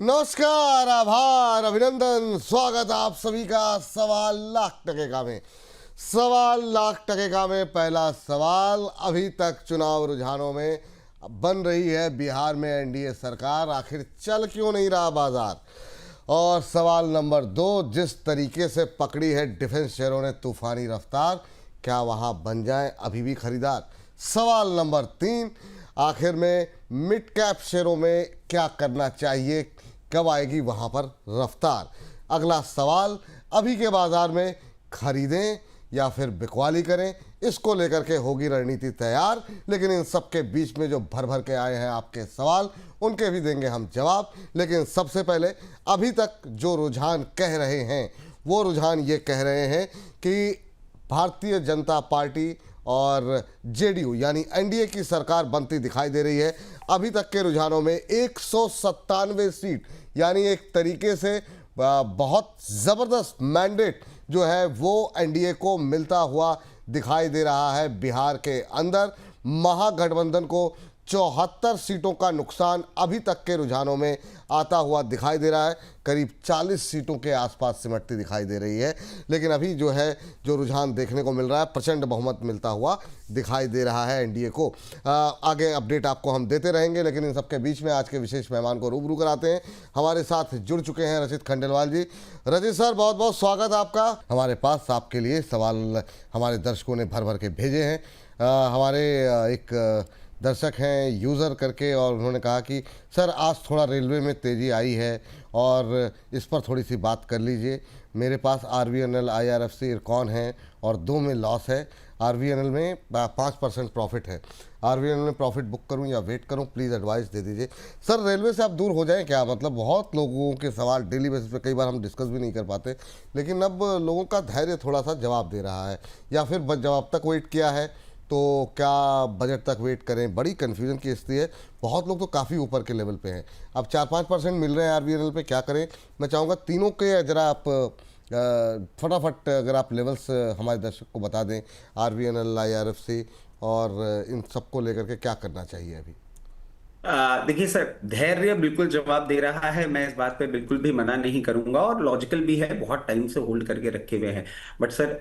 नमस्कार, आभार, अभिनंदन, स्वागत आप सभी का सवाल लाख टके का में। सवाल लाख टके का में पहला सवाल, अभी तक चुनाव रुझानों में बन रही है बिहार में एनडीए सरकार, आखिर चल क्यों नहीं रहा बाजार। और सवाल नंबर 2, जिस तरीके से पकड़ी है डिफेंस शेयरों ने तूफानी रफ्तार, क्या वहां बन जाएं अभी भी खरीदार। सवाल नंबर 3, आखिर में मिड कैप शेयरों में क्या करना चाहिए, कब आएगी वहां पर रफ्तार। अगला सवाल, अभी के बाजार में खरीदें या फिर बिकवाली करें, इसको लेकर के होगी रणनीति तैयार। लेकिन इन सब के बीच में जो भर भर के आए हैं आपके सवाल, उनके भी देंगे हम जवाब। लेकिन सबसे पहले अभी तक जो रुझान कह रहे हैं, वो रुझान ये कह रहे हैं कि भारतीय जनता पार्टी और जेडीयू यानी एनडीए की सरकार बनती दिखाई दे रही है। अभी तक के रुझानों में 197 सीट, यानी एक तरीके से बहुत ज़बरदस्त मैंडेट जो है वो एनडीए को मिलता हुआ दिखाई दे रहा है। बिहार के अंदर महागठबंधन को 74 सीटों का नुकसान अभी तक के रुझानों में आता हुआ दिखाई दे रहा है, करीब 40 सीटों के आसपास सिमटती दिखाई दे रही है। लेकिन अभी जो है जो रुझान देखने को मिल रहा है, प्रचंड बहुमत मिलता हुआ दिखाई दे रहा है एनडीए को। आगे अपडेट आपको हम देते रहेंगे, लेकिन इन सबके बीच में आज के विशेष मेहमान को रूबरू कराते हैं। हमारे साथ जुड़ चुके हैं रचित खंडेलवाल जी। रचित सर, बहुत बहुत स्वागत आपका हमारे पास। आपके लिए सवाल हमारे दर्शकों ने भर भर के भेजे हैं। हमारे एक दर्शक हैं यूज़र करके, और उन्होंने कहा कि सर आज थोड़ा रेलवे में तेज़ी आई है और इस पर थोड़ी सी बात कर लीजिए। मेरे पास आरवीएनएल, आईआरएफसी, इरकॉन है और 2 में लॉस है। आरवीएनएल में 5% प्रॉफिट है। आरवीएनएल में प्रॉफिट बुक करूं या वेट करूं, प्लीज़ एडवाइस दे दीजिए। सर रेलवे से आप दूर हो जाएं क्या, मतलब बहुत लोगों के सवाल डेली बेसिस पे कई बार हम डिस्कस भी नहीं कर पाते, लेकिन अब लोगों का धैर्य थोड़ा सा जवाब दे रहा है, या फिर जवाब तक वेट किया है तो क्या बजट तक वेट करें। बड़ी कन्फ्यूजन की स्थिति है, बहुत लोग तो काफ़ी ऊपर के लेवल पे हैं। अब 4-5% मिल रहे हैं आरवीएनएल पे, क्या करें। मैं चाहूँगा तीनों के जरा आप फटाफट अगर आप लेवल्स हमारे दर्शक को बता दें, आरवीएनएल, आईआरएफसी और इन सबको लेकर के क्या करना चाहिए अभी। देखिए सर, धैर्य बिल्कुल जवाब दे रहा है। मैं इस बात पे बिल्कुल भी मना नहीं करूंगा और लॉजिकल भी है, बहुत टाइम से होल्ड करके रखे हुए हैं। बट सर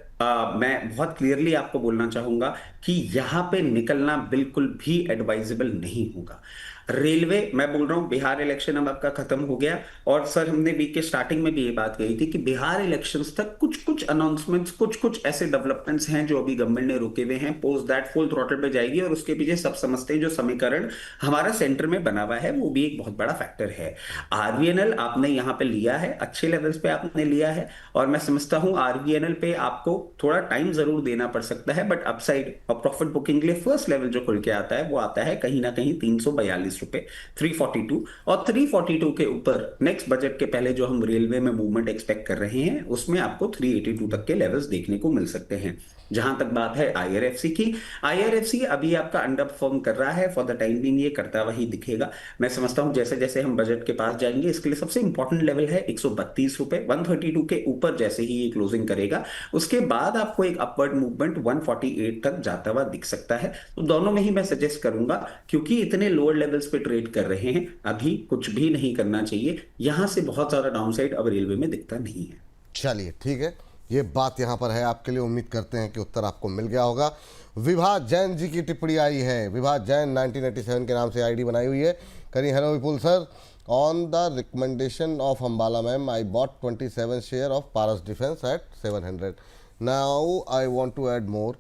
मैं बहुत क्लियरली आपको बोलना चाहूंगा कि यहाँ पे निकलना बिल्कुल भी एडवाइजेबल नहीं होगा। रेलवे, मैं बोल रहा हूँ, बिहार इलेक्शन अब आपका खत्म हो गया। और सर हमने वीक के स्टार्टिंग में भी ये बात कही थी कि बिहार इलेक्शंस तक कुछ कुछ अनाउंसमेंट्स, कुछ कुछ ऐसे डेवलपमेंट्स हैं जो अभी गवर्नमेंट ने रोके हुए हैं। पोस्ट दैट फुल थ्रॉटल पे जाएगी और उसके पीछे सब समझते हैं जो समीकरण हमारा सेंटर में बना हुआ है वो भी एक बहुत बड़ा फैक्टर है। आरवीएनएल आपने यहाँ पे लिया है, अच्छे लेवल्स पे आपने लिया है, और मैं समझता हूँ आरवीएनएल पे आपको थोड़ा टाइम जरूर देना पड़ सकता है। बट अपसाइड और प्रॉफिट बुकिंग के लिए फर्स्ट लेवल जो खुल के आता है वो आता है कहीं ना कहीं 342 रुपए, 342। और 342 के ऊपर नेक्स्ट बजट के पहले जो हम रेलवे में मूवमेंट एक्सपेक्ट कर रहे हैं उसमें आपको 382 तक के लेवल्स देखने को मिल सकते हैं। जहां तक बात है आईआरएफसी की, आईआरएफसी अभी आपका अंडर परफॉर्म कर रहा है, फॉर द टाइम बीइंग ये करता वही दिखेगा। मैं समझता हूं जैसे जैसे हम बजट के पास जाएंगे, इसके लिए सबसे इंपॉर्टेंट लेवल है 132 रुपए। 132 के ऊपर जैसे ही ये क्लोजिंग करेगा उसके बाद आपको एक अपवर्ड मूवमेंट 148 तक जाता हुआ दिख सकता है। तो दोनों में ही मैं सजेस्ट करूंगा, क्योंकि इतने लोअर लेवल्स पे ट्रेड कर रहे हैं, अभी कुछ भी नहीं करना चाहिए। यहां से बहुत ज्यादा डाउनसाइड अब रेलवे में दिखता नहीं है। चलिए ठीक है, ये बात यहाँ पर है आपके लिए। उम्मीद करते हैं कि उत्तर आपको मिल गया होगा। विभा जैन जी की टिप्पणी आई है। विभा जैन 1987 के नाम से आईडी बनाई हुई है। करी hello Vipul sir, on the recommendation of Ambala ma'am I bought 27 share of Paras defence at 700। Now I want to add more,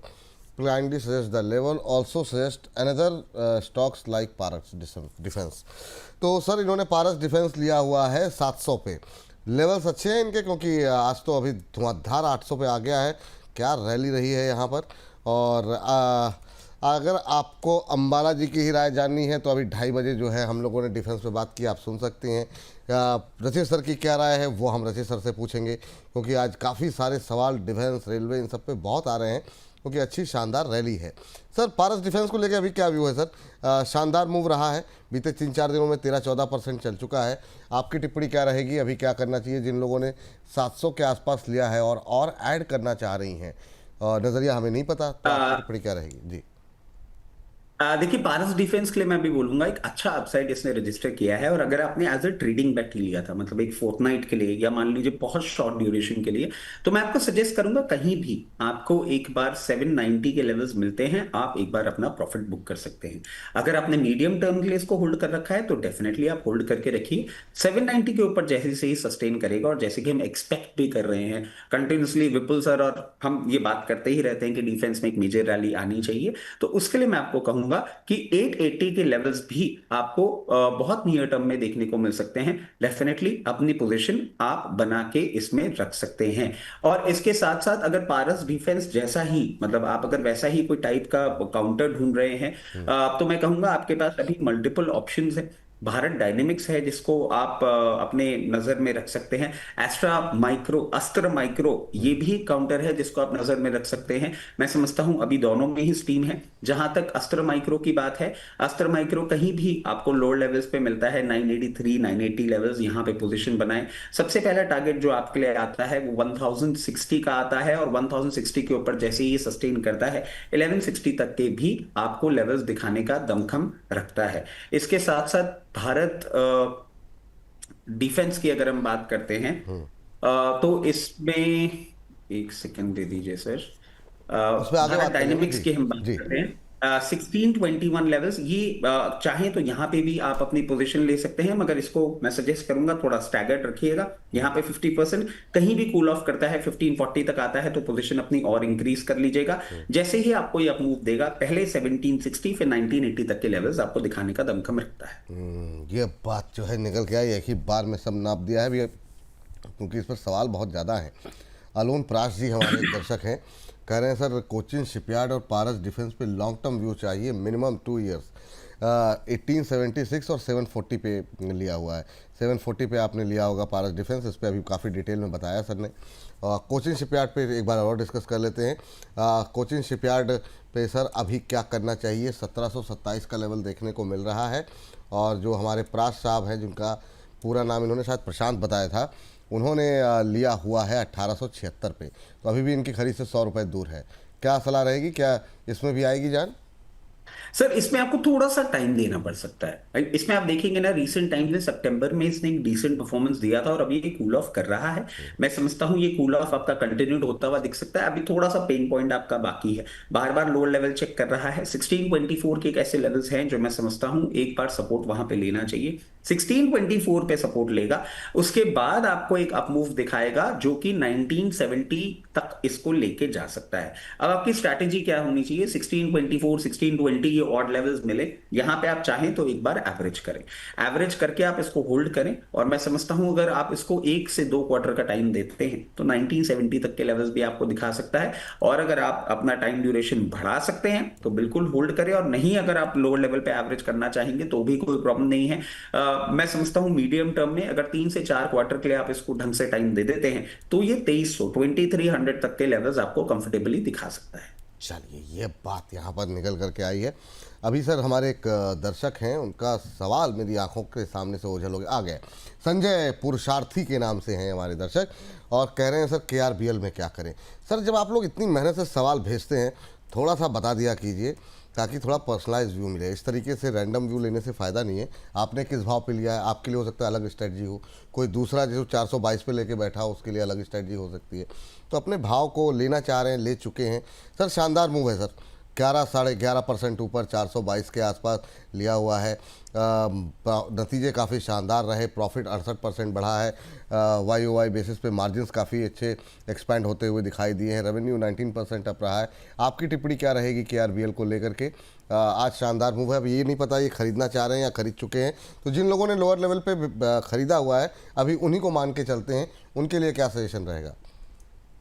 kindly suggest the level, also suggest another stocks like Paras defence. तो सर इन्होंने Paras defence लिया हुआ है 700 पे। Levels अच्छे हैं इनके, क्योंकि आज तो अभी धुआंधार 800 पे आ गया है। क्या रैली रही है यहाँ पर। और अगर आपको अंबाला जी की ही राय जाननी है तो अभी 2:30 बजे जो है हम लोगों ने डिफेंस पे बात की, आप सुन सकते हैं। रचित सर की क्या राय है वो हम रचित सर से पूछेंगे, क्योंकि आज काफ़ी सारे सवाल डिफेंस, रेलवे, इन सब पे बहुत आ रहे हैं, क्योंकि अच्छी शानदार रैली है। सर पारस डिफेंस को लेकर अभी क्या व्यू है सर। शानदार मूव रहा है, बीते 3-4 दिनों में 13-14% चल चुका है। आपकी टिप्पणी क्या रहेगी, अभी क्या करना चाहिए जिन लोगों ने 700 के आसपास लिया है और ऐड करना चाह रही हैं। नज़रिया हमें नहीं पता, तो आपकी टिप्पणी क्या रहेगी जी। देखिए पारस डिफेंस के लिए मैं भी बोलूंगा एक अच्छा अपसाइड इसने रजिस्टर किया है। और अगर आपने एज अ ट्रेडिंग बेट लिया था, मतलब एक फोर्टनाइट के लिए या मान लीजिए बहुत शॉर्ट ड्यूरेशन के लिए, तो मैं आपको सजेस्ट करूंगा कहीं भी आपको एक बार 790 के लेवल्स मिलते हैं, आप एक बार अपना प्रॉफिट बुक कर सकते हैं। अगर आपने मीडियम टर्म के लिए इसको होल्ड कर रखा है तो डेफिनेटली आप होल्ड करके रखिए। 790 के ऊपर जैसे से ही सस्टेन करेगा, और जैसे कि हम एक्सपेक्ट भी कर रहे हैं कंटिन्यूसली विपुल सर, और हम ये बात करते ही रहते हैं कि डिफेंस में एक मेजर रैली आनी चाहिए, तो उसके लिए मैं आपको कहूंगा कि 880 के लेवल्स भी आपको बहुत नियर टर्म में देखने को मिल सकते हैं। डेफिनेटली अपनी पोजीशन आप बना के इसमें रख सकते हैं। और इसके साथ साथ अगर पारस डिफेंस जैसा ही, मतलब आप अगर वैसा ही कोई टाइप का काउंटर ढूंढ रहे हैं, तो मैं कहूंगा आपके पास अभी मल्टीपल ऑप्शंस है। भारत डायनेमिक्स है जिसको आप अपने नजर में रख सकते हैं। अस्त्र माइक्रो ये भी काउंटर है जिसको आप नजर में रख सकते हैं। मैं समझता हूं अभी दोनों में ही स्टीम है। जहां तक अस्त्र माइक्रो की बात है, अस्त्र माइक्रो कहीं भी आपको लोअर लेवल्स पे मिलता है, 983 980 लेवल्स, यहां पे पोजीशन बनाएं। सबसे पहला टारगेट जो आपके लिए आता है वो 1060 का आता है, और 1060 के ऊपर जैसे ही ये सस्टेन करता है 1160 तक के भी आपको लेवल्स दिखाने का दमखम रखता है। इसके साथ साथ भारत डिफेंस की अगर हम बात करते हैं, तो इसमें एक सेकंड दे दीजिए सर। उस पर आगे भारत बात करेंगे डायनेमिक्स जी। की हम बात जी। करते हैं। 1621 लेवल्स ये चाहें तो यहाँ पे भी आप अपनी पोजीशन ले सकते हैं, मगर इसको मैं सजेस्ट करूंगा थोड़ा स्टैगर्ड रखिएगा। यहाँ पे 50% कहीं भी कूल ऑफ करता है, 1540 तक आता है तो पोजीशन अपनी और इंक्रीज कर लीजिएगा। जैसे ही आपको ये अपमूव देगा, पहले 1760 फिर 1980 तक के लेवल्स आपको दिखाने का दमखम रखता है। ये बात जो है निकल के आई, एक ही बार में सब नाप दिया है भी, क्योंकि इस पर सवाल बहुत ज़्यादा हैं। अलोन प्राश जी हमारे एक दर्शक हैं, कह रहे हैं सर कोचिन शिपयार्ड और पारस डिफेंस पे लॉन्ग टर्म व्यू चाहिए, मिनिमम 2 इयर्स। 1876 और 740 पे लिया हुआ है। 740 पे आपने लिया होगा पारस डिफेंस, इस पर अभी काफ़ी डिटेल में बताया सर ने। कोचिन शिपयार्ड पे एक बार और डिस्कस कर लेते हैं। कोचिन शिपयार्ड पे सर अभी क्या करना चाहिए? 1727 का लेवल देखने को मिल रहा है, और जो हमारे प्राश साहब हैं, जिनका पूरा नाम इन्होंने शायद प्रशांत बताया था, उन्होंने लिया हुआ है 1876 पे, तो अभी भी इनकी खरीद से 100 रुपये दूर है। क्या सलाह रहेगी, क्या इसमें भी आएगी जान? सर इसमें आपको थोड़ा सा टाइम देना पड़ सकता है। इसमें आप देखेंगे ना, रीसेंट टाइम्स में सितंबर में इसने एक डिसेंट परफॉर्मेंस दिया था, और अभी ये कूल ऑफ कर रहा है। मैं समझता हूँ ये कूल ऑफ आपका कंटिन्यूड होता हुआ दिख सकता है। अभी थोड़ा सा पेन पॉइंट आपका बाकी है, बार बार लोअर लेवल चेक कर रहा है। 1624 के एक ऐसे लेवल्स हैं जो मैं समझता हूँ एक बार सपोर्ट वहां पे लेना चाहिए। 1624 पे सपोर्ट लेगा, उसके बाद आपको एक अपमूव दिखाएगा जो कि 1970 तक इसको लेके जा सकता है। अब आपकी स्ट्रैटेजी क्या होनी चाहिए? 1624 1620 ये ऑड लेवल्स मिले, यहां पे आप चाहें तो एक बार एवरेज करें, एवरेज करके आप इसको होल्ड करें। और मैं समझता हूं अगर आप इसको 1 से 2 क्वार्टर का टाइम देते हैं तो 1970 तक के लेवल्स भी आपको दिखा सकता है। और अगर आप अपना टाइम ड्यूरेशन बढ़ा सकते हैं तो बिल्कुल होल्ड करें, और नहीं अगर आप लोअर लेवल पे एवरेज करना चाहेंगे तो भी कोई प्रॉब्लम नहीं है। मैं समझता हूं मीडियम टर्म में अगर 3 से 4 क्वार्टर के लिए आप इसको ढंग से टाइम दे देते हैं तो ये 2300 तक के लेवल्स आपको कंफर्टेबली दिखा सकता है। चलिए, ये बात यहाँ पर निकल करके आई है। अभी सर हमारे एक दर्शक हैं, उनका सवाल मेरी आंखों के सामने से ओझल हो गया, आ गया। संजय पुरुषार्थी के नाम से हैं हमारे दर्शक, और कह रहे हैं सर KRBL में क्या करें। सर जब आप लोग इतनी मेहनत से सवाल भेजते हैं, थोड़ा सा बता दिया कीजिए ताकि थोड़ा पर्सनलाइज व्यू मिले। इस तरीके से रैंडम व्यू लेने से फ़ायदा नहीं है। आपने किस भाव पे लिया है, आपके लिए हो सकता है अलग स्ट्रेटजी हो, कोई दूसरा जो 422 पे लेके बैठा हो उसके लिए अलग स्ट्रेटजी हो सकती है। तो अपने भाव को लेना चाह रहे हैं, ले चुके हैं सर। शानदार मूव है सर, 11 साढ़े 11% ऊपर 422 के आसपास लिया हुआ है। नतीजे काफ़ी शानदार रहे, प्रॉफिट 68% बढ़ा है। YOY बेसिस पे मार्जिन्स काफ़ी अच्छे एक्सपैंड होते हुए दिखाई दिए हैं। रेवेन्यू 19% अप रहा है। आपकी टिप्पणी क्या रहेगी KRBL को लेकर के? आज शानदार मूव है। अब ये नहीं पता ये खरीदना चाह रहे हैं या खरीद चुके हैं, तो जिन लोगों ने लोअर लेवल पे ख़रीदा हुआ है अभी उन्हीं को मान के चलते हैं, उनके लिए क्या सजेशन रहेगा?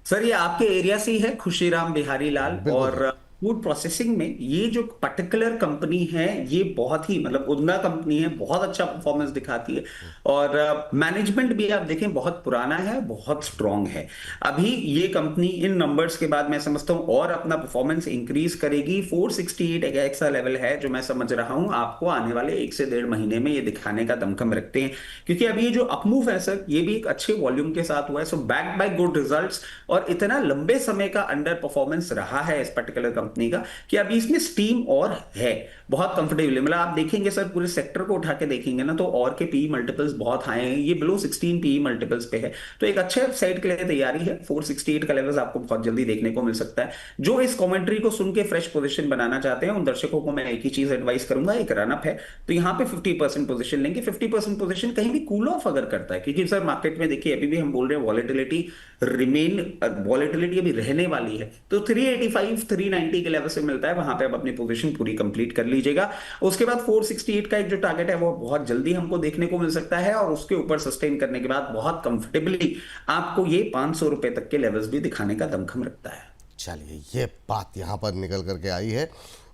सर ये आपके एरिया से ही है, खुशीराम बिहारी लाल। बिल्कुल और सर। फूड प्रोसेसिंग में ये जो पर्टिकुलर कंपनी है ये बहुत ही मतलब उम्दा कंपनी है, बहुत अच्छा परफॉर्मेंस दिखाती है। और मैनेजमेंट भी आप देखें बहुत पुराना है, बहुत स्ट्रांग है। अभी ये कंपनी इन नंबर्स के बाद मैं समझता हूं और अपना परफॉर्मेंस इंक्रीज करेगी। 468 एक ऐसा लेवल है जो मैं समझ रहा हूं आपको आने वाले 1 से 1.5 महीने में ये दिखाने का दमखम रखते हैं, क्योंकि अभी ये जो अपमूव है सर ये भी एक अच्छे वॉल्यूम के साथ हुआ है। सो बैक्ड बाय गुड रिजल्ट्स, और इतना लंबे समय का अंडर परफॉर्मेंस रहा है इस पर्टिकुलर कंपनी कंपनी का कि अभी इसमें स्टीम और है, बहुत कंफर्टेबल है। मतलब आप देखेंगे सर, पूरे सेक्टर को उठा के देखेंगे ना, तो और के पीई मल्टीपल्स बहुत हाई हैं, ये बिलो 16 पीई मल्टीपल्स पे है। तो एक अच्छे साइड के लिए तैयारी है। 468 का लेवल्स आपको बहुत जल्दी देखने को मिल सकता है। जो इस कमेंट्री को सुन के फ्रेश पोजीशन बनाना चाहते हैं, उन दर्शकों को मैं एक ही चीज एडवाइस करूंगा, एक रनअप है तो यहाँ पे 50% पोजीशन लेंगे। 50% पोजीशन कहीं भी कूल ऑफ अगर करता है, क्योंकि सर मार्केट में देखिए अभी भी हम बोल रहे हैं वॉलेटिलिटी वॉलेटिलिटी अभी रहने वाली है, तो 385 390 के लेवल से मिलता है, वहां पे आप अपनी पोजीशन पूरी कंप्लीट कर लीजिएगा। उसके बाद 468 का एक जो टारगेट है वो बहुत जल्दी हमको देखने को मिल सकता है, और उसके ऊपर सस्टेन करने के बाद बहुत कंफर्टेबली आपको ये 500 रुपए तक के लेवल्स भी दिखाने का दमखम रखता है। चलिए, ये बात यहाँ पर निकल करके आई है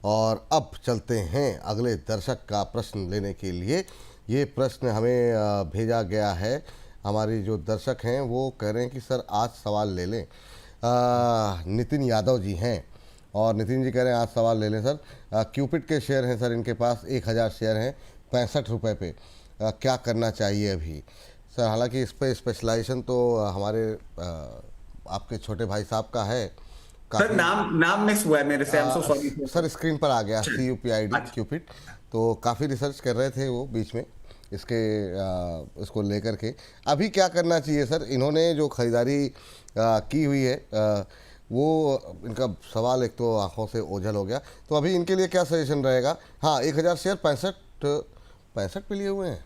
और अब चलते हैं अगले दर्शक का प्रश्न लेने के लिए। ये प्रश्न हमें भेजा गया है, हमारी जो दर्शक हैं वो कह रहे हैं कि सर आज सवाल ले लें। नितिन यादव जी हैं और नितिन जी कह रहे हैं आज सवाल ले लें सर। क्यूपिट के शेयर हैं सर, इनके पास 1000 शेयर हैं 65 रुपये पे। क्या करना चाहिए अभी सर? हालांकि इस पे स्पेशलाइजेशन तो हमारे आपके छोटे भाई साहब का है। सर नाम मिस हुआ है मेरे से, I am so sorry sir, screen पर आ गया CUPID अच्छा। क्यूपिट। तो काफ़ी रिसर्च कर रहे थे वो बीच में इसके इसको लेकर के। अभी क्या करना चाहिए सर? इन्होंने जो खरीदारी की हुई है वो इनका सवाल एक तो आंखों से ओझल हो गया, तो अभी इनके लिए क्या सजेशन रहेगा? हाँ, 1000 शेयर 65 पे लिए हुए हैं।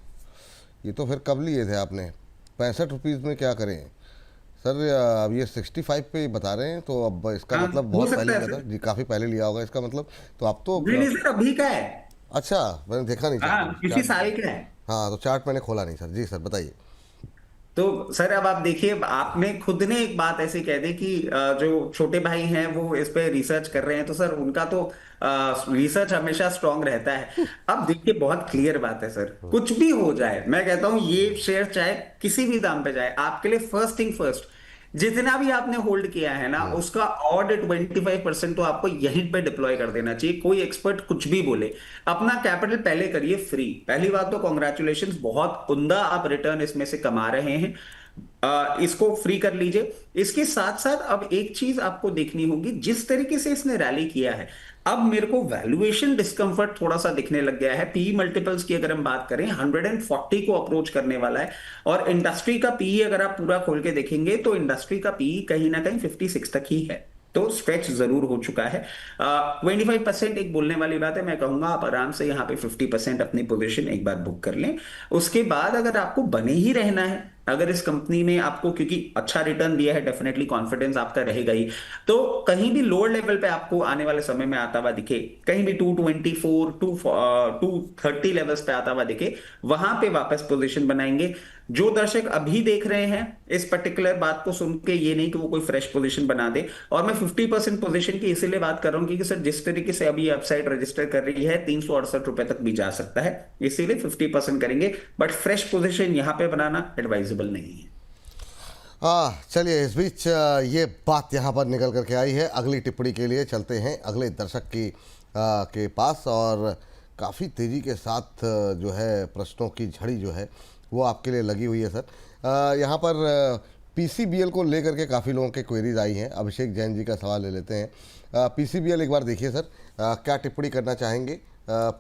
ये तो फिर कब लिए थे आपने? 65 रुपीज़ में क्या करें सर? अब ये 65 पे बता रहे हैं, तो अब इसका हाँ, मतलब हो बहुत सकता पहले है लिया था सर। जी, काफ़ी पहले लिया होगा इसका मतलब। तो आप तो नहीं नहीं सर, अभी का है। अच्छा, मैंने देखा नहीं हाँ, चार्ट इसी चार्ट। साल का है। हाँ, तो चार्ट मैंने खोला नहीं सर। जी सर, बताइए। तो सर अब आप देखिए, आपने खुद ने एक बात ऐसी कह दी कि जो छोटे भाई हैं वो इस पे रिसर्च कर रहे हैं, तो सर उनका तो रिसर्च हमेशा स्ट्रांग रहता है। अब देखिए, बहुत क्लियर बात है सर, कुछ भी हो जाए, मैं कहता हूं ये शेयर चाहे किसी भी दाम पे जाए, आपके लिए फर्स्ट थिंग फर्स्ट, जितना भी आपने होल्ड किया है ना, उसका ऑड 25% तो आपको यहीं पे डिप्लॉय कर देना चाहिए। कोई एक्सपर्ट कुछ भी बोले, अपना कैपिटल पहले करिए फ्री। पहली बात तो कॉन्ग्रेचुलेशन, बहुत उम्दा आप रिटर्न इसमें से कमा रहे हैं। इसको फ्री कर लीजिए। इसके साथ साथ अब एक चीज आपको देखनी होगी, जिस तरीके से इसने रैली किया है, अब मेरे को वैल्यूएशन डिस्कंफर्ट थोड़ा सा दिखने लग गया है। पी मल्टीपल्स की अगर हम बात करें, 140 को अप्रोच करने वाला है, और इंडस्ट्री का पी अगर आप पूरा खोल के देखेंगे तो इंडस्ट्री का पी कहीं ना कहीं 56 तक ही है, तो स्ट्रेच जरूर हो चुका है। 25% एक बोलने वाली बात है, मैं कहूंगा आप आराम से यहाँ पे 50% अपनी पोजीशन एक बार बुक कर लें। उसके बाद अगर आपको बने ही रहना है, अगर इस कंपनी में आपको, क्योंकि अच्छा रिटर्न दिया है, डेफिनेटली कॉन्फिडेंस आपका रहेगा ही, तो कहीं भी लोअर लेवल पे आपको आने वाले समय में आता हुआ दिखे, कहीं भी 224 230 लेवल्स पे आता हुआ दिखे, वहां पे वापस पोजीशन बनाएंगे। जो दर्शक अभी देख रहे हैं इस पर्टिकुलर बात को सुन के, ये नहीं कि वो कोई फ्रेश पोजीशन बना दे, और मैं 50% पोजीशन की इसीलिए बात कर रहा हूं क्योंकि सर जिस तरीके से अभी अपसाइड रजिस्टर कर रही है, 368 रुपए तक भी जा सकता है, इसीलिए 50% करेंगे, बट फ्रेश पोजीशन यहां पे बनाना एडवाइजेबल नहीं है। चलिए, इस बीच ये बात यहाँ पर निकल करके आई है। अगली टिप्पणी के लिए चलते हैं अगले दर्शक के पास, और काफ़ी तेज़ी के साथ जो है प्रश्नों की झड़ी जो है वो आपके लिए लगी हुई है सर। यहाँ पर PCBL को लेकर के काफ़ी लोगों के क्वेरीज आई हैं। अभिषेक जैन जी का सवाल ले लेते हैं। PCBL एक बार देखिए सर, क्या टिप्पणी करना चाहेंगे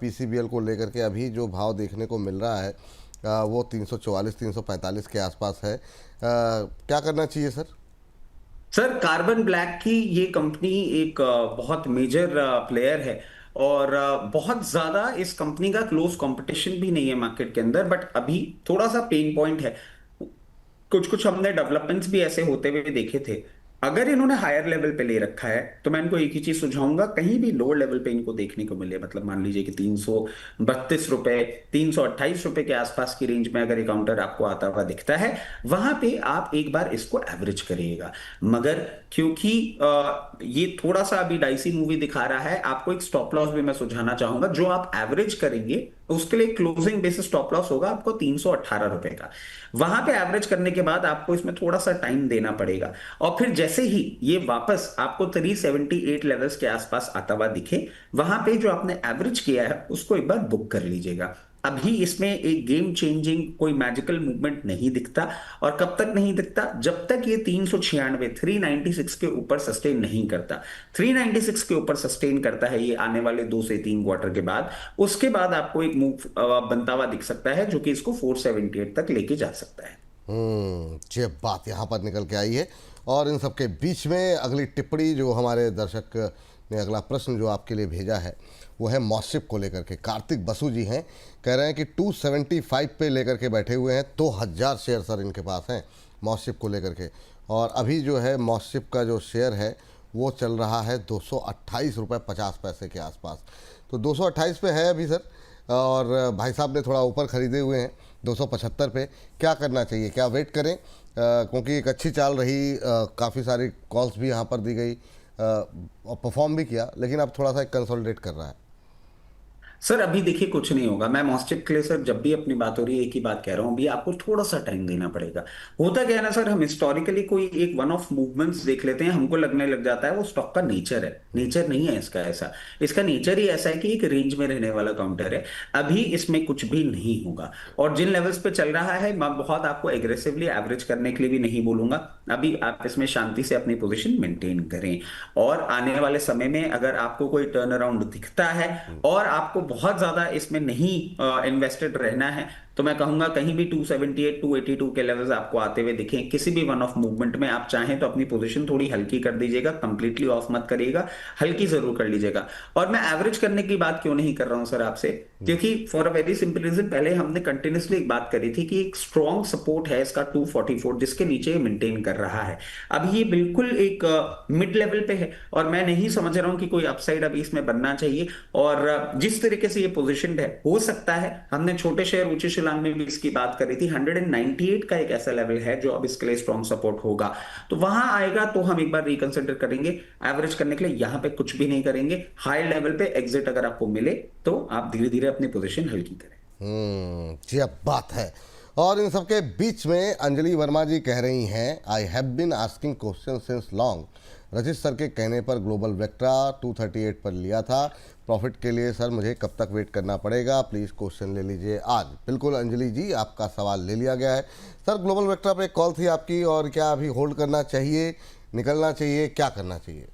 PCBL को लेकर के? अभी जो भाव देखने को मिल रहा है वो 344 345 के आसपास है। क्या करना चाहिए सर? सर कार्बन ब्लैक की ये कंपनी एक बहुत मेजर प्लेयर है, और बहुत ज्यादा इस कंपनी का क्लोज कंपटीशन भी नहीं है मार्केट के अंदर, बट अभी थोड़ा सा पेन पॉइंट है। कुछ कुछ हमने डेवलपमेंट्स भी ऐसे होते हुए देखे थे। अगर इन्होंने हायर लेवल पे ले रखा है, तो मैं इनको एक ही चीज सुझाऊंगा, कहीं भी लोअर लेवल पे इनको देखने को मिले, मतलब मान लीजिए कि 332 रुपए 328 रुपए के आसपास की रेंज में अगर ये काउंटर आपको आता हुआ दिखता है, वहां पे आप एक बार इसको एवरेज करिएगा। मगर क्योंकि ये थोड़ा सा अभी डाइसी मूवी दिखा रहा है, आपको एक स्टॉप लॉस भी मैं सुझाना चाहूंगा। जो आप एवरेज करेंगे उसके लिए क्लोजिंग बेसिस स्टॉप लॉस होगा आपको 318 रुपए का। वहां पे एवरेज करने के बाद आपको इसमें थोड़ा सा टाइम देना पड़ेगा, और फिर जैसे ही ये वापस आपको 378 लेवल्स के आसपास आता हुआ दिखे, वहां पे जो आपने एवरेज किया है उसको एक बार बुक कर लीजिएगा। अभी इसमें एक गेम चेंजिंग कोई मैजिकल मूवमेंट नहीं दिखता। और कब तक नहीं दिखता? जब तक ये 396 396 के ऊपर सस्टेन नहीं करता। 396 के ऊपर सस्टेन करता है ये आने वाले 2 से 3 क्वार्टर के बाद, उसके बाद आपको एक मूव बनता हुआ दिख सकता है जो कि इसको 478 तक लेके जा सकता है। ये बात यहाँ पर निकल के आई है। और इन सबके बीच में अगली टिप्पणी जो हमारे दर्शक ने, अगला प्रश्न जो आपके लिए भेजा है वो है मॉसिप को लेकर के। कार्तिक बसु जी हैं, कह रहे हैं कि 275 पे लेकर के बैठे हुए हैं, 2000 शेयर सर इनके पास हैं मॉसिप को लेकर के। और अभी जो है मॉसिप का जो शेयर है वो चल रहा है 228 रुपये 50 पैसे के आसपास। तो 228 पे है अभी सर, और भाई साहब ने थोड़ा ऊपर ख़रीदे हुए हैं 275 पे। क्या करना चाहिए, क्या वेट करें? क्योंकि एक अच्छी चाल रही, काफ़ी सारी कॉल्स भी यहाँ पर दी गई और परफॉर्म भी किया, लेकिन अब थोड़ा सा कंसोलिडेट कर रहा है। सर अभी देखिए कुछ नहीं होगा। मैं मॉस्टिक के लिए सर जब भी अपनी बात हो रही है एक ही बात कह रहा हूँ, भैया आपको थोड़ा सा टाइम देना पड़ेगा। होता क्या है ना सर, हम हिस्टोरिकली कोई एक वन ऑफ मूवमेंट्स देख लेते हैं, हमको लगने लग जाता है वो स्टॉक का नेचर है। नेचर नहीं है इसका ऐसा। इसका नेचर ही ऐसा है कि एक रेंज में रहने वाला काउंटर है। अभी इसमें कुछ भी नहीं होगा। और जिन लेवल्स पे चल रहा है, मैं बहुत आपको एग्रेसिवली एवरेज करने के लिए भी नहीं बोलूंगा। अभी आप इसमें शांति से अपनी पोजीशन मेंटेन करें। और आने वाले समय में अगर आपको कोई टर्न अराउंड दिखता है और आपको बहुत ज्यादा इसमें नहीं इन्वेस्टेड रहना है, तो मैं कहूंगा कहीं भी 278 282 के लेवल्स आपको आते हुए दिखें किसी भी वन ऑफ मूवमेंट में, आप चाहें तो अपनी पोजीशन थोड़ी हल्की कर दीजिएगा। कंप्लीटली ऑफ मत करिएगा, हल्की जरूर कर लीजिएगा। और मैं एवरेज करने की बात क्यों नहीं कर रहा हूं सर आपसे, क्योंकि for a very simple reason, पहले हमने कंटिन्यूसली एक बात करी थी कि एक स्ट्रॉन्ग सपोर्ट है इसका 244, जिसके नीचे मेंटेन कर रहा है। अब ये बिल्कुल एक मिड लेवल पे है और मैं नहीं समझ रहा हूं कि कोई अपसाइड अभी इसमें बनना चाहिए। और जिस तरीके से ये पोजीशन है, हो सकता है, हमने छोटे शेयर ऊंचे शिलांग में भी इसकी बात करी थी, 198 का एक ऐसा लेवल है जो अब इसके लिए स्ट्रॉन्ग सपोर्ट होगा। तो वहां आएगा तो हम एक बार रिकंसिडर करेंगे एवरेज करने के लिए। यहां पे कुछ भी नहीं करेंगे। हाई लेवल पे एग्जिट अगर आपको मिले तो आप धीरे धीरे अपनी पोजीशन हल्की करें। जी अब बात है। और इन सबके बीच में अंजलि वर्मा जी कह रही हैं, I have been asking question since long. Rajit sir के कहने पर ग्लोबल वेक्ट्रा 238 पर लिया था प्रॉफिट के लिए। सर मुझे कब तक वेट करना पड़ेगा? प्लीज़ क्वेश्चन ले लीजिए आज। बिल्कुल अंजलि जी, आपका सवाल ले लिया गया है। सर ग्लोबल वेक्ट्रा पे एक कॉल थी आपकी, और क्या अभी होल्ड करना चाहिए, निकलना चाहिए, क्या करना चाहिए?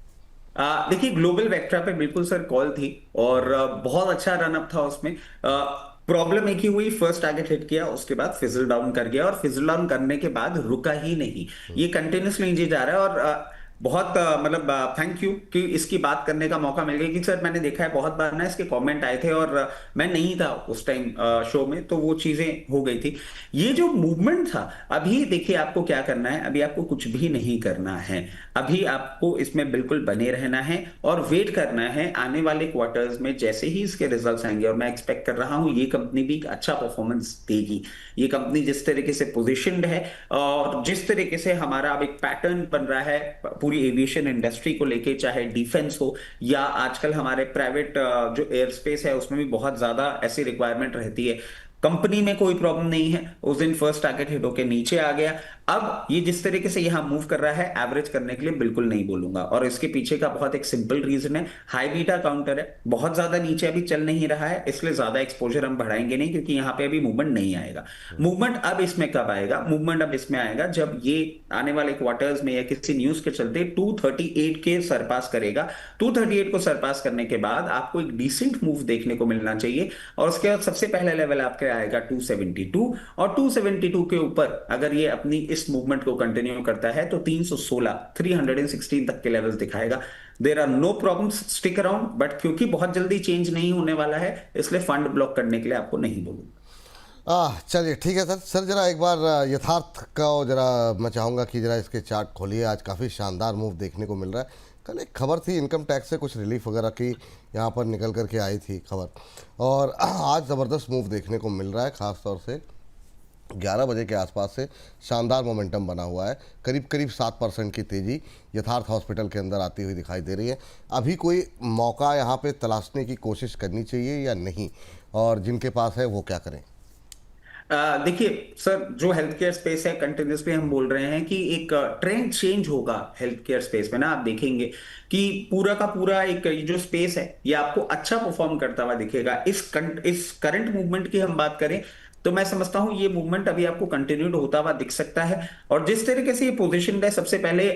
देखिए ग्लोबल वेक्ट्रा पे बिल्कुल सर कॉल थी और बहुत अच्छा रनअप था उसमें। प्रॉब्लम एक ही हुई, फर्स्ट टारगेट हिट किया, उसके बाद फिजल डाउन कर गया और फिजल डाउन करने के बाद रुका ही नहीं। ये कंटिन्यूसली नीचे जा रहा है। और बहुत मतलब थैंक यू कि इसकी बात करने का मौका मिल गया कि सर मैंने देखा है बहुत बार ना इसके कमेंट आए थे और मैं नहीं था उस टाइम शो में, तो वो चीजें हो गई थी। ये जो मूवमेंट था, अभी देखिए आपको क्या करना है, अभी आपको कुछ भी नहीं करना है। अभी आपको इसमें बिल्कुल बने रहना है और वेट करना है आने वाले क्वार्टर्स में जैसे ही इसके रिजल्ट्स आएंगे। और मैं एक्सपेक्ट कर रहा हूं ये कंपनी भी एक अच्छा परफॉर्मेंस देगी। ये कंपनी जिस तरीके से पोजीशनड है और जिस तरीके से हमारा अब एक पैटर्न बन रहा है पूरी एविएशन इंडस्ट्री को लेके, चाहे डिफेंस हो या आजकल हमारे प्राइवेट जो एयर स्पेस है उसमें भी बहुत ज्यादा ऐसी रिक्वायरमेंट रहती है। कंपनी में कोई प्रॉब्लम नहीं है। उस दिन फर्स्ट टारगेट हिट होके नीचे आ गया। अब ये जिस तरीके से यहां मूव कर रहा है, एवरेज करने के लिए बिल्कुल नहीं बोलूंगा। और इसके पीछे का बहुत एक सिंपल रीजन है, हाई बीटा काउंटर है, बहुत ज्यादा नीचे अभी चल नहीं रहा है, इसलिए ज्यादा एक्सपोजर हम बढ़ाएंगे नहीं, क्योंकि यहां पे अभी मूवमेंट नहीं आएगा। मूवमेंट अब इसमें कब आएगा? मूवमेंट अब इसमें आएगा जब ये आने वाले क्वार्टर्स में या किसी न्यूज के चलते 238 के सरपास करेगा। 238 को सरपास करने के बाद आपको एक डिसेंट मूव देखने को मिलना चाहिए। और उसके बाद सबसे पहला लेवल आपके आएगा 272, और 272 के ऊपर अगर ये अपनी इस मूवमेंट को कंटिन्यू करता है तो 316 316 तक के लेवल्स दिखाएगा। There are no problems, stick around, but क्योंकि बहुत जल्दी चेंज नहीं होने वाला है इसलिए फंड ब्लॉक करने के लिए आपको नहीं बोलूंगा। चलिए ठीक है सर। सर जरा एक बार यथार्थ का जरा मैं चाहूँगा कि जरा इसके चार्ट खोलिए। आज काफ़ी शानदार मूव देखने को मिल रहा है। कल एक खबर थी इनकम टैक्स से कुछ रिलीफ वगैरह की, यहाँ पर निकल करके आई थी खबर, और आज ज़बरदस्त मूव देखने को मिल रहा है। ख़ास तौर से 11 बजे के आसपास से शानदार मोमेंटम बना हुआ है। करीब करीब 7% की तेज़ी यथार्थ हॉस्पिटल के अंदर आती हुई दिखाई दे रही है। अभी कोई मौका यहाँ पे तलाशने की कोशिश करनी चाहिए या नहीं, और जिनके पास है वो क्या करें? देखिए सर, जो हेल्थ केयर स्पेस है, कंटिन्यूसली हम बोल रहे हैं कि एक ट्रेंड चेंज होगा हेल्थ केयर स्पेस में ना। आप देखेंगे कि पूरा का पूरा एक ये जो स्पेस है ये आपको अच्छा परफॉर्म करता हुआ दिखेगा। इस करंट मूवमेंट की हम बात करें तो मैं समझता हूं ये मूवमेंट अभी आपको कंटिन्यूड होता हुआ दिख सकता है। और जिस तरीके से ये पोजिशन है, सबसे पहले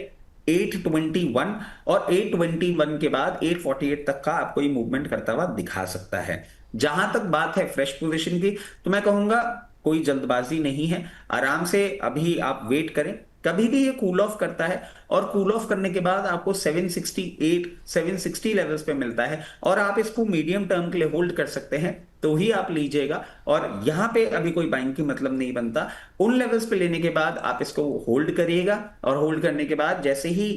821 और 821 के बाद 848 तक का आपको ये मूवमेंट करता हुआ दिखा सकता है। जहां तक बात है फ्रेश पोजीशन की, तो मैं कहूंगा कोई जल्दबाजी नहीं है, आराम से अभी आप वेट करें। कभी भी ये कूल ऑफ करता है और कूल ऑफ करने के बाद आपको 768 760 लेवल्स पे मिलता है और आप इसको मीडियम टर्म के लिए होल्ड कर सकते हैं, तो ही आप लीजिएगा। और यहां पे अभी कोई बाइंग की मतलब नहीं बनता। उन लेवल्स पे लेने के बाद आप इसको होल्ड करिएगा और होल्ड करने के बाद जैसे ही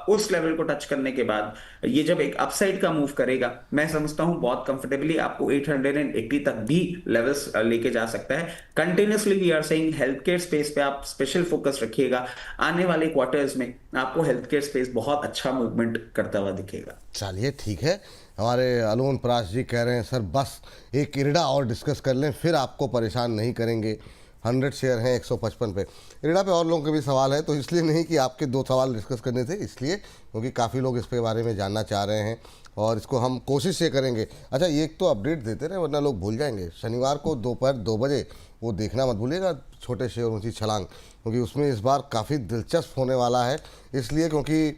उस लेवल को टच करने के बाद ये जब एक अपसाइड का मूव करेगा, मैं समझता हूं बहुत कंफर्टेबली आपको 880 तक भी लेवल्स लेके जा सकता है। Continuously we are saying health care space पे आप स्पेशल फोकस रखिएगा। आने वाले क्वार्टर्स में आपको हेल्थ केयर स्पेस बहुत अच्छा मूवमेंट करता हुआ दिखेगा। चलिए ठीक है। हमारे अलोन पराश जी कह रहे हैं सर बस एक इरडा और डिस्कस कर लें, फिर आपको परेशान नहीं करेंगे। 100 शेयर हैं 155 पे। इरडा पे और लोगों के भी सवाल है, तो इसलिए नहीं कि आपके 2 सवाल डिस्कस करने थे, इसलिए क्योंकि काफ़ी लोग इस पे बारे में जानना चाह रहे हैं और इसको हम कोशिश ये करेंगे। अच्छा, ये एक तो अपडेट देते रहे वरना लोग भूल जाएंगे। शनिवार को दोपहर 2 बजे वो देखना मत भूलिएगा, छोटे शेयर ऊंची छलांग, क्योंकि उसमें इस बार काफ़ी दिलचस्प होने वाला है। इसलिए क्योंकि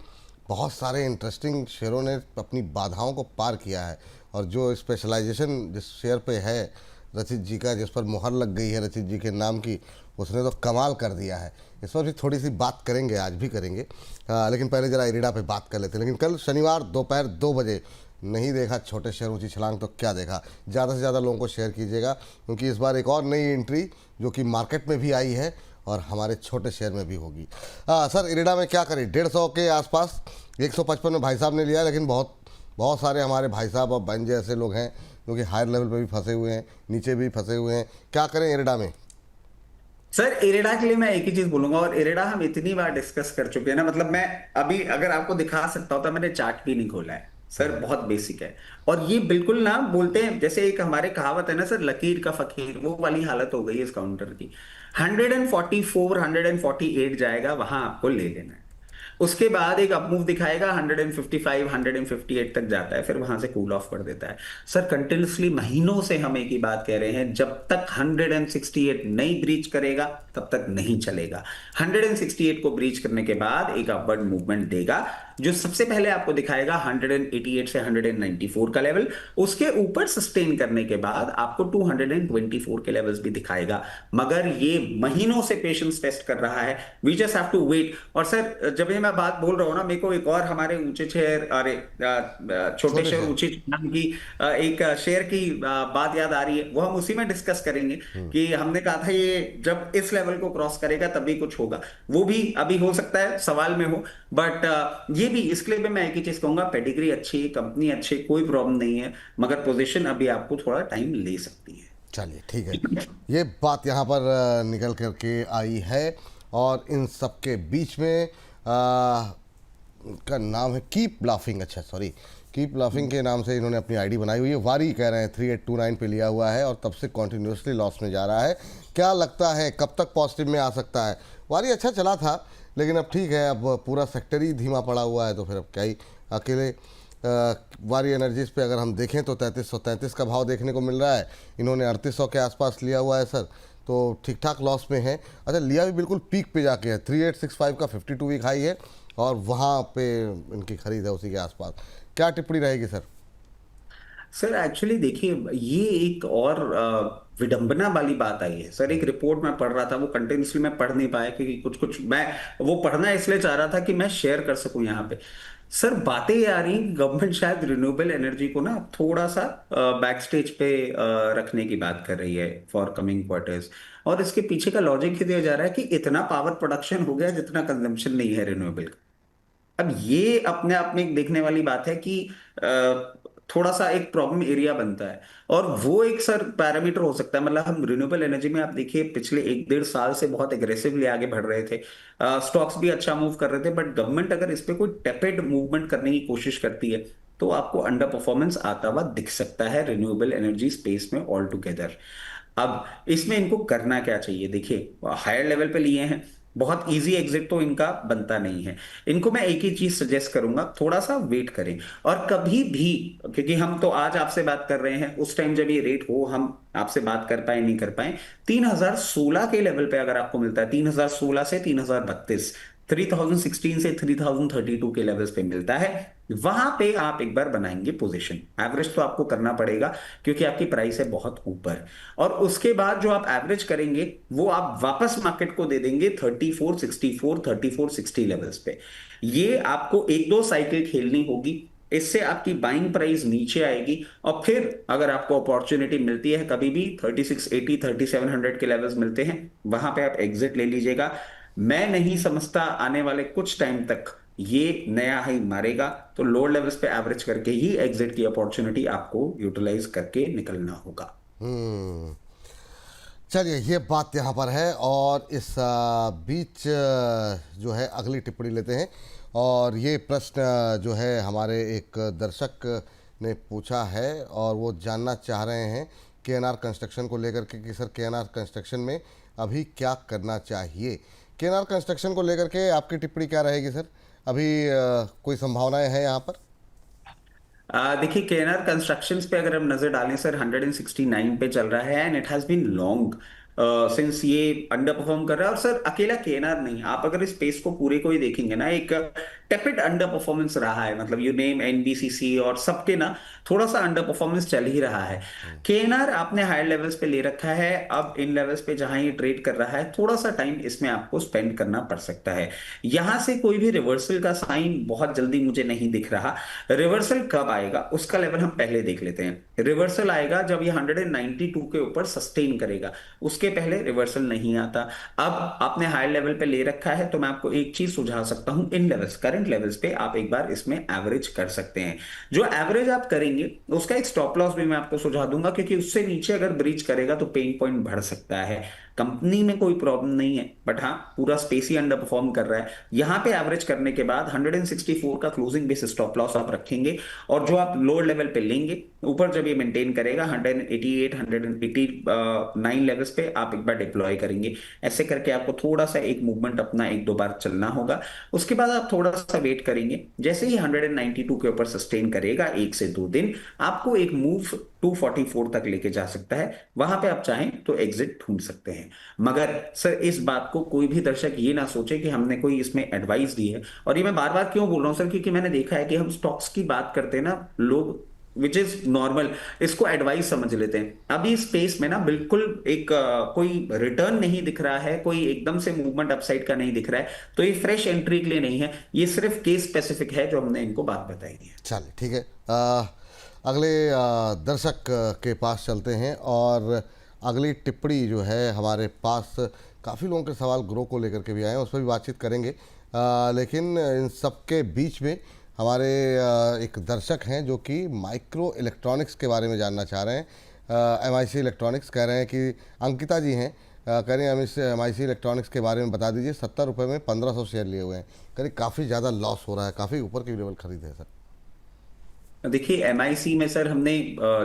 बहुत सारे इंटरेस्टिंग शेयरों ने अपनी बाधाओं को पार किया है और जो स्पेशलाइजेशन जिस शेयर पे है रचित जी का, जिस पर मुहर लग गई है रचित जी के नाम की, उसने तो कमाल कर दिया है। इस पर भी थोड़ी सी बात करेंगे, आज भी करेंगे। लेकिन पहले ज़रा इरिडा पे बात कर लेते हैं। लेकिन कल शनिवार दोपहर 2 बजे नहीं देखा छोटे शेयर ऊंची छलांग तो क्या देखा। ज़्यादा से ज़्यादा लोगों को शेयर कीजिएगा, क्योंकि इस बार एक और नई एंट्री जो कि मार्केट में भी आई है और हमारे छोटे शेयर में भी होगी। सर, इरिडा में क्या करें? 150 के आसपास 155 में भाई साहब ने लिया, लेकिन बहुत बहुत सारे हमारे भाई साहब और बहन जैसे लोग हैं जो कि हायर लेवल पे भी फंसे हुए हैं, नीचे भी फंसे हुए हैं। क्या करें इरिडा में? सर, इरेडा के लिए मैं एक ही चीज बोलूंगा, और इरेडा हम इतनी बार डिस्कस कर चुके हैं ना, मतलब मैं अभी अगर आपको दिखा सकता होता, मैंने चार्ट भी नहीं खोला है सर, बहुत बेसिक है। और ये बिल्कुल ना बोलते हैं जैसे एक हमारे कहावत है ना सर, लकीर का फकीर, वो वाली हालत हो गई है इस काउंटर की। 144 148 जाएगा, वहां आपको ले लेना है। उसके बाद एक अप मूव दिखाएगा, 155 158 तक जाता है, फिर वहां से कूल ऑफ कर देता है। सर, कंटिन्यूसली महीनों से हम एक ही बात कह रहे हैं, जब तक 168 नहीं ब्रीच करेगा तब तक नहीं चलेगा। 168 को ब्रीच करने के बाद एक अपवर्ड मूवमेंट देगा, जो सबसे पहले आपको दिखाएगा 188 से 194 का लेवल। उसके ऊपर सस्टेन करने के बाद आपको 224 के लेवल्स भी दिखाएगा। मगर ये महीनों से पेशेंस टेस्ट कर रहा है, we just have to wait. और सर, जब ये मैं बात बोल रहा हूं ना, मेरे को एक और हमारे ऊंचे शेयर, अरे छोटे शेयर ऊंची नाम की एक शेयर की बात याद आ रही है, वो हम उसी में डिस्कस करेंगे कि हमने कहा था ये जब इस लेवल को क्रॉस करेगा तभी कुछ होगा। वो भी अभी हो सकता है सवाल में हो, बट ये भी इसके लिए भी मैं एक ही चीज कहूंगा, पेडिग्री अच्छी, कंपनी अच्छी, कोई प्रॉब्लम नहीं है, मगर पोजीशन अभी आपको थोड़ा टाइम ले सकती है। चलिए ठीक है, ये बात यहाँ पर निकल करके आई है। और इन सब के बीच में का नाम है कीप लाफिंग, अच्छा सॉरी, कीप लाफिंग के नाम से इन्होंने अपनी आईडी बनाई हुई है। वारी कह रहे हैं 3829 पे लिया हुआ है और तब से कॉन्टिन्यूसली लॉस में जा रहा है। क्या लगता है कब तक पॉजिटिव में आ सकता है? वारी अच्छा चला था, लेकिन अब ठीक है, अब पूरा सेक्टर ही धीमा पड़ा हुआ है, तो फिर अब क्या ही अकेले। वारी एनर्जीज पे अगर हम देखें तो 3333 का भाव देखने को मिल रहा है। इन्होंने 3800 के आसपास लिया हुआ है सर, तो ठीक ठाक लॉस में है। अच्छा, लिया भी बिल्कुल पीक पे जाके है, 3865 का 52 वीक हाई है और वहाँ पे इनकी खरीद है उसी के आसपास। क्या टिप्पणी रहेगी सर? सर, एक्चुअली देखिए, ये एक और विडंबना वाली बात आई है सर। एक रिपोर्ट मैं पढ़ रहा था, वो कंटिन्यूसली मैं पढ़ नहीं पाया क्योंकि कुछ कुछ मैं वो पढ़ना इसलिए चाह रहा था कि मैं शेयर कर सकूं यहाँ पे। सर, बातें ये आ रही, गवर्नमेंट शायद रिन्यूएबल एनर्जी को ना थोड़ा सा बैक स्टेज पे रखने की बात कर रही है फॉर कमिंग क्वार्टर्स। और इसके पीछे का लॉजिक ये दिया जा रहा है कि इतना पावर प्रोडक्शन हो गया जितना कंजम्पशन नहीं है रिन्यूएबल। अब ये अपने आप में एक देखने वाली बात है कि थोड़ा सा एक प्रॉब्लम एरिया बनता है। और वो एक सर पैरामीटर हो सकता है, मतलब हम रिन्यूएबल एनर्जी में आप देखिए पिछले 1 डेढ़ साल से बहुत एग्रेसिवली आगे बढ़ रहे थे, स्टॉक्स भी अच्छा मूव कर रहे थे, बट गवर्नमेंट अगर इस पे कोई टेपेड मूवमेंट करने की कोशिश करती है तो आपको अंडर परफॉर्मेंस आता हुआ दिख सकता है रिन्यूएबल एनर्जी स्पेस में ऑल टुगेदर। अब इसमें इनको करना क्या चाहिए, देखिए हायर लेवल पे लिए हैं, बहुत इजी एग्जिट तो इनका बनता नहीं है। इनको मैं एक ही चीज सजेस्ट करूंगा, थोड़ा सा वेट करें। और कभी भी, क्योंकि हम तो आज आपसे बात कर रहे हैं, उस टाइम जब ये रेट हो हम आपसे बात कर पाए नहीं कर पाए, 3016 के लेवल पे अगर आपको मिलता है, 3016 से 3032, 3016 से 3032 के लेवल्स पे मिलता है, वहां पे आप एक बार बनाएंगे पोजीशन। एवरेज तो आपको करना पड़ेगा क्योंकि आपकी प्राइस है बहुत ऊपर। और उसके बाद जो आप एवरेज करेंगे वो आप वापस मार्केट को दे देंगे 3464, 3460 लेवल्स पे। ये आपको एक दो साइकिल खेलनी होगी, इससे आपकी बाइंग प्राइस नीचे आएगी। और फिर अगर आपको अपॉर्चुनिटी मिलती है कभी भी 3680, 3700 के लेवल्स मिलते हैं, वहां पे आप एग्जिट ले लीजिएगा। मैं नहीं समझता आने वाले कुछ टाइम तक ये नया हाई मारेगा, तो लोअर लेवल्स पे एवरेज करके ही एग्जिट की अपॉर्चुनिटी आपको यूटिलाइज करके निकलना होगा। हम्म। चलिए, ये बात यहाँ पर है। और इस बीच जो है अगली टिप्पणी लेते हैं। और ये प्रश्न जो है हमारे एक दर्शक ने पूछा है और वो जानना चाह रहे हैं केएनआर कंस्ट्रक्शन को लेकर के कि सर केएनआर कंस्ट्रक्शन में अभी क्या करना चाहिए। केएनआर कंस्ट्रक्शन को लेकर के आपकी टिप्पणी क्या रहेगी सर? अभी कोई संभावनाएं हैं यहाँ पर? देखिए केएनआर कंस्ट्रक्शंस पे अगर हम नजर डालें सर, 169 पे चल रहा है and it has been long since ये अंडर परफॉर्म कर रहा है। और सर अकेला केएनआर नहीं, आप अगर इस स्पेस को पूरे को ही देखेंगे ना, एक टेपिड अंडर परफॉर्मेंस रहा है, मतलब यू नेम एनबीसीसी और सबके ना थोड़ा सा अंडर परफॉर्मेंस चल ही रहा है। केएनआर आपने हायर लेवल्स पे ले रखा है, अब इन लेवल्स पे जहां ये ट्रेड कर रहा है थोड़ा सा टाइम इसमें आपको स्पेंड करना पड़ सकता है। यहां से कोई भी रिवर्सल का साइन बहुत जल्दी मुझे नहीं दिख रहा। रिवर्सल कब आएगा उसका लेवल हम पहले देख लेते हैं। रिवर्सल आएगा जब ये 192 के ऊपर सस्टेन करेगा, उसके पहले रिवर्सल नहीं आता। अब आपने हाई लेवल पे ले रखा है तो मैं आपको एक चीज सुझा सकता हूं, इन लेवल्स करंट लेवल्स पे आप एक बार इसमें एवरेज कर सकते हैं। जो एवरेज आप करेंगे उसका एक स्टॉप लॉस भी मैं आपको सुझा दूंगा, क्योंकि उससे नीचे अगर ब्रीच करेगा तो पेन पॉइंट बढ़ सकता है। कंपनी में कोई प्रॉब्लम नहीं है, बट हाँ पूरा स्पेस ही अंडर परफॉर्म कर रहा है। यहां पे एवरेज करने के बाद 164 का क्लोजिंग बेस स्टॉप लॉस आप रखेंगे, और जो आप लोअर लेवल पे लेंगे, ऊपर जब ये मेंटेन करेगा 188, 189 लेवल्स पे आप एक बार डिप्लॉय करेंगे। ऐसे करके आपको थोड़ा सा एक मूवमेंट अपना एक दो बार चलना होगा। उसके बाद आप थोड़ा सा वेट करेंगे, जैसे ही 192 के ऊपर सस्टेन करेगा 1 से 2 दिन, आपको एक मूव 244 तक लेके जा सकता है। वहां पे आप चाहें तो एग्जिट ढूंढ सकते हैं। मगर सर इस बात को कोई भी दर्शक ये ना सोचे कि हमने कोई इसमें एडवाइस दी है। और ये मैं बार बार क्यों बोल रहा हूं सर, क्योंकि मैंने देखा है कि हम स्टॉक्स की बात करते हैं ना, लोग विच इज नॉर्मल इसको एडवाइस समझ लेते हैं। अभी स्पेस में ना बिल्कुल एक कोई रिटर्न नहीं दिख रहा है, कोई एकदम से मूवमेंट अपसाइड का नहीं दिख रहा है, तो ये फ्रेश एंट्री के लिए नहीं है, ये सिर्फ केस स्पेसिफिक है जो हमने इनको बात बताई है। चलिए ठीक है। अगले दर्शक के पास चलते हैं। और अगली टिप्पणी जो है हमारे पास काफ़ी लोगों के सवाल ग्रो को लेकर के भी आए हैं, उस पर भी बातचीत करेंगे। लेकिन इन सब के बीच में हमारे एक दर्शक हैं जो कि माइक्रो इलेक्ट्रॉनिक्स के बारे में जानना चाह रहे हैं। एमआईसी इलेक्ट्रॉनिक्स कह रहे हैं कि अंकिता जी हैं, कह रहे हैं हम इस एमआईसी इलेक्ट्रॉनिक्स के बारे में बता दीजिए। 70 रुपये में 1500 शेयर लिए हुए हैं, कह रहे काफ़ी ज़्यादा लॉस हो रहा है, काफ़ी ऊपर की लेवल खरीद है सर। देखिए एमआईसी में सर हमने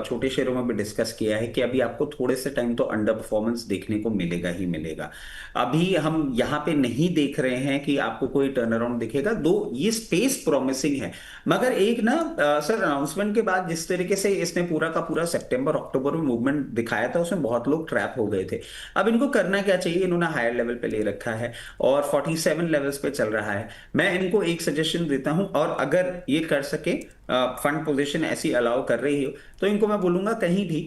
छोटे शेयरों में भी डिस्कस किया है कि अभी आपको थोड़े से टाइम तो अंडर परफॉर्मेंस देखने को मिलेगा ही मिलेगा। अभी हम यहाँ पे नहीं देख रहे हैं कि आपको कोई टर्न अराउंड दिखेगा, दो ये स्पेस प्रॉमिसिंग है। मगर एक ना सर अनाउंसमेंट के बाद जिस तरीके से इसने पूरा का पूरा सितंबर अक्टूबर में मूवमेंट दिखाया था, उसमें बहुत लोग ट्रैप हो गए थे। अब इनको करना क्या चाहिए, इन्होंने हायर लेवल पे ले रखा है और 47 लेवल्स पे चल रहा है। मैं इनको एक सजेशन देता हूं, और अगर ये कर सके, फंड पोजीशन ऐसी अलाउ कर रही हो, तो इनको मैं बोलूंगा कहीं भी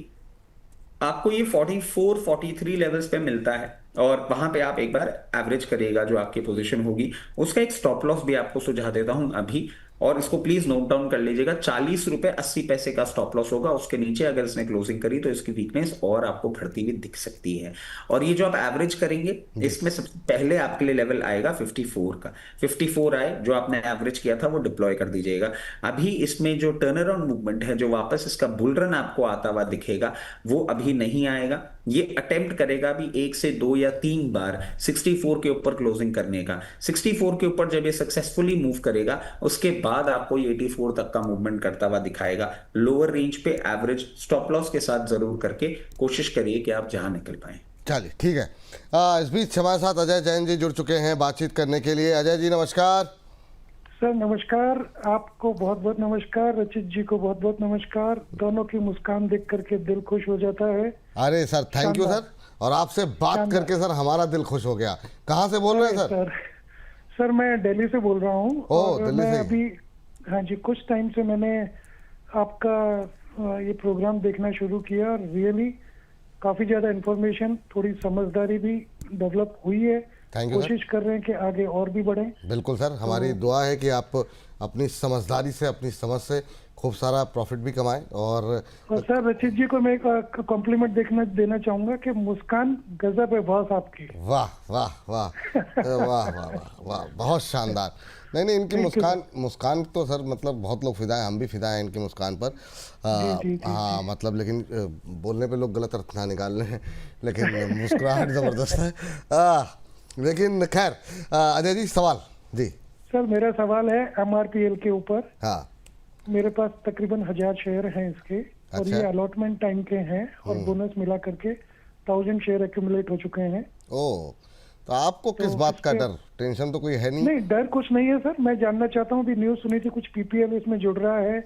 आपको ये 44 43 लेवल्स पे मिलता है, और वहां पे आप एक बार एवरेज करिएगा जो आपकी पोजीशन होगी। उसका एक स्टॉप लॉस भी आपको सुझा देता हूं अभी, और इसको प्लीज नोट डाउन कर लीजिएगा। 40 रुपए 80 पैसे का स्टॉप लॉस होगा, उसके नीचे अगर इसने क्लोजिंग करी तो इसकी वीकनेस और आपको बढ़ती हुई दिख सकती है। और ये जो आप एवरेज करेंगे, इसमें सबसे पहले आपके लिए लेवल आएगा 54 का। 54 आए जो आपने एवरेज किया था वो डिप्लॉय कर दीजिएगा। अभी इसमें जो टर्न अराउंड मूवमेंट है, जो वापस इसका बुल रन आपको आता हुआ दिखेगा, वो अभी नहीं आएगा। ये अटेम्प्ट करेगा भी 1 से 2 या 3 बार 64 के ऊपर क्लोजिंग करने का। 64 के ऊपर जब ये सक्सेसफुली मूव करेगा उसके बाद आपको ये 84 तक का मूवमेंट करता हुआ दिखाएगा। लोअर रेंज पे एवरेज स्टॉप लॉस के साथ जरूर करके कोशिश करिए कि आप जहां निकल पाए। चलिए ठीक है। इस बीच हमारे साथ अजय जैन जी जुड़ चुके हैं बातचीत करने के लिए। अजय जी नमस्कार। सर नमस्कार, आपको बहुत बहुत नमस्कार, रचित जी को बहुत बहुत नमस्कार। दोनों की मुस्कान देख करके दिल खुश हो जाता है। अरे सर थैंक यू सर, और आपसे बात करके सर हमारा दिल खुश हो गया। कहाँ से बोल रहे हैं सर? सर मैं दिल्ली से बोल रहा हूँ। और दिल्ली मैं से। अभी, हाँ जी, कुछ टाइम से मैंने आपका ये प्रोग्राम देखना शुरू किया और रियली काफी ज्यादा इंफॉर्मेशन, थोड़ी समझदारी भी डेवलप हुई है। Thank you sir. कोशिश कर रहे हैं कि आगे और भी बढ़े। बिल्कुल सर, हमारी दुआ है कि आप अपनी समझदारी से, अपनी समझ से खूब सारा प्रॉफिट भी कमाएं। और सर रचित जी को मैं एक कॉम्प्लीमेंट देना चाहूंगा कि मुस्कान गजब है बॉस आपकी। वाह वाह वाह वाह वाह वाह वाह, बहुत शानदार। नहीं इनकी मुस्कान तो सर मतलब बहुत लोग फिदा हैं, हम भी फिदा हैं इनकी मुस्कान पर। हाँ मतलब, लेकिन बोलने पे लोग गलत अर्थ ना निकाल लें, लेकिन मुस्कुराहट ज़बरदस्त है। लेकिन खैर अजय जी सवाल जी। सर मेरा सवाल है MRPL के ऊपर। हाँ मेरे पास तकरीबन 1000 शेयर हैं इसके। और अच्छा। ये अलॉटमेंट टाइम के हैं और बोनस मिला करके 1000 शेयर एक्यूमुलेट हो चुके हैं। ओ, तो आपको किस बात का डर? टेंशन तो कोई है नहीं? नहीं डर कुछ नहीं है सर। मैं जानना चाहता हूँ, अभी न्यूज सुनी थी कुछ PPL इसमें जुड़ रहा है,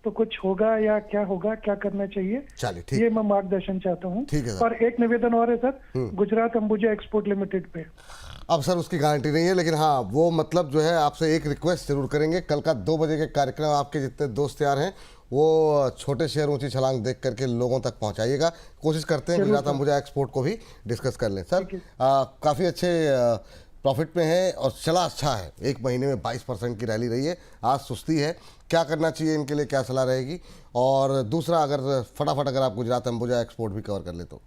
तो कुछ होगा या क्या होगा, क्या करना चाहिए? चलिए ठीक, ये मैं मार्गदर्शन चाहता हूँ। ठीक है सर। और एक निवेदन और है sir, Gujarat Ambuja export limited पे। अब सर उसकी गारंटी नहीं है, लेकिन हाँ वो मतलब जो है आपसे एक रिक्वेस्ट जरूर करेंगे। कल का 2 बजे के कार्यक्रम आपके जितने दोस्त यार हैं वो छोटे शेयर ऊंची छलांग देख करके लोगों तक पहुंचाइएगा। कोशिश करते हैं गुजरात अंबुजा एक्सपोर्ट को भी डिस्कस कर लें। सर काफ़ी अच्छे प्रॉफिट में है और चला अच्छा है। एक महीने में 22% की रैली रही है। आज सुस्ती है, क्या करना चाहिए इनके लिए, क्या सलाह रहेगी? और दूसरा, अगर फटाफट अगर आप गुजरात अंबुजा एक्सपोर्ट भी कवर कर ले तो।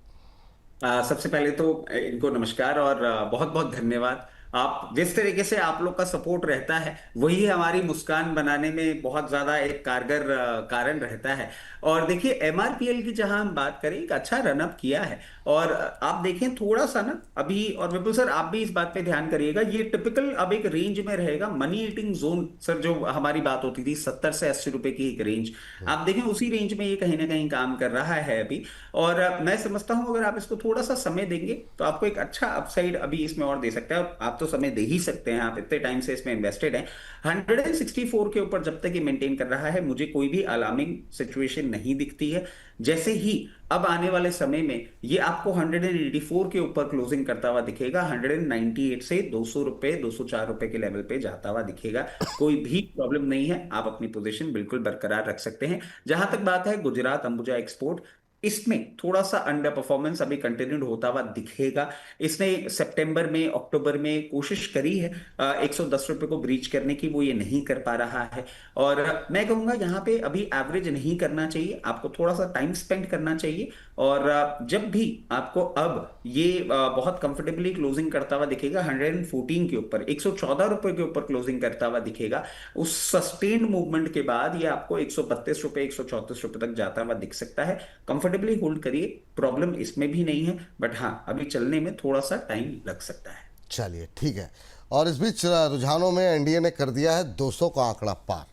सबसे पहले तो इनको नमस्कार और बहुत बहुत धन्यवाद। आप जिस तरीके से आप लोग का सपोर्ट रहता है वही हमारी मुस्कान बनाने में बहुत ज्यादा एक कारगर कारण रहता है। और देखिए MRPL की जहां हम बात करें, एक अच्छा रनअप किया है। और आप देखें थोड़ा सा ना अभी, और विपुल सर आप भी इस बात पे ध्यान करिएगा, ये टिपिकल अब एक रेंज में रहेगा। मनी ईटिंग जोन सर जो हमारी बात होती थी 70 से 80 रुपए की एक रेंज, आप देखें उसी रेंज में ये कहीं ना कहीं काम कर रहा है अभी। और मैं समझता हूं अगर आप इसको थोड़ा सा समय देंगे तो आपको एक अच्छा अपसाइड अभी इसमें और दे सकता है। और आप तो समय दे ही सकते हैं, आप इतने टाइम से इसमें इन्वेस्टेड हैं। 164 के ऊपर जब तक ये मेंटेन कर रहा है मुझे कोई भी अलार्मिंग सिचुएशन नहीं दिखती है। जैसे ही अब आने वाले समय में ये आपको 184 के ऊपर क्लोजिंग करता हुआ दिखेगा, 198 से 200 रुपए 204 रुपए के लेवल पे जाता हुआ दिखेगा। कोई भी प्रॉब्लम नहीं है, आप अपनी पोजीशन बिल्कुल बरकरार रख सकते हैं। जहां तक बात है गुजरात अंबुजा एक्सपोर्ट, इसमें थोड़ा सा अंडर परफॉर्मेंस अभी कंटिन्यूड होता हुआ दिखेगा। इसने सितंबर में अक्टूबर में कोशिश करी है 110 रुपए को ब्रीच करने की, वो ये नहीं कर पा रहा है। और मैं कहूंगा यहाँ पे अभी एवरेज नहीं करना चाहिए, आपको थोड़ा सा टाइम स्पेंड करना चाहिए। और जब भी आपको अब ये बहुत कंफर्टेबली क्लोजिंग करता हुआ दिखेगा 114 के ऊपर, 114 रुपए के ऊपर क्लोजिंग करता हुआ दिखेगा, उस सस्टेन्ड मूवमेंट के बाद ये आपको 132 रुपए 134 रुपए तक जाता हुआ दिख सकता है। कंफर्टेबली होल्ड करिए, प्रॉब्लम इसमें भी नहीं है, बट हाँ अभी चलने में थोड़ा सा टाइम लग सकता है। चलिए ठीक है। और इस बीच रुझानों में एनडीए ने कर दिया है 200 का आंकड़ा पार।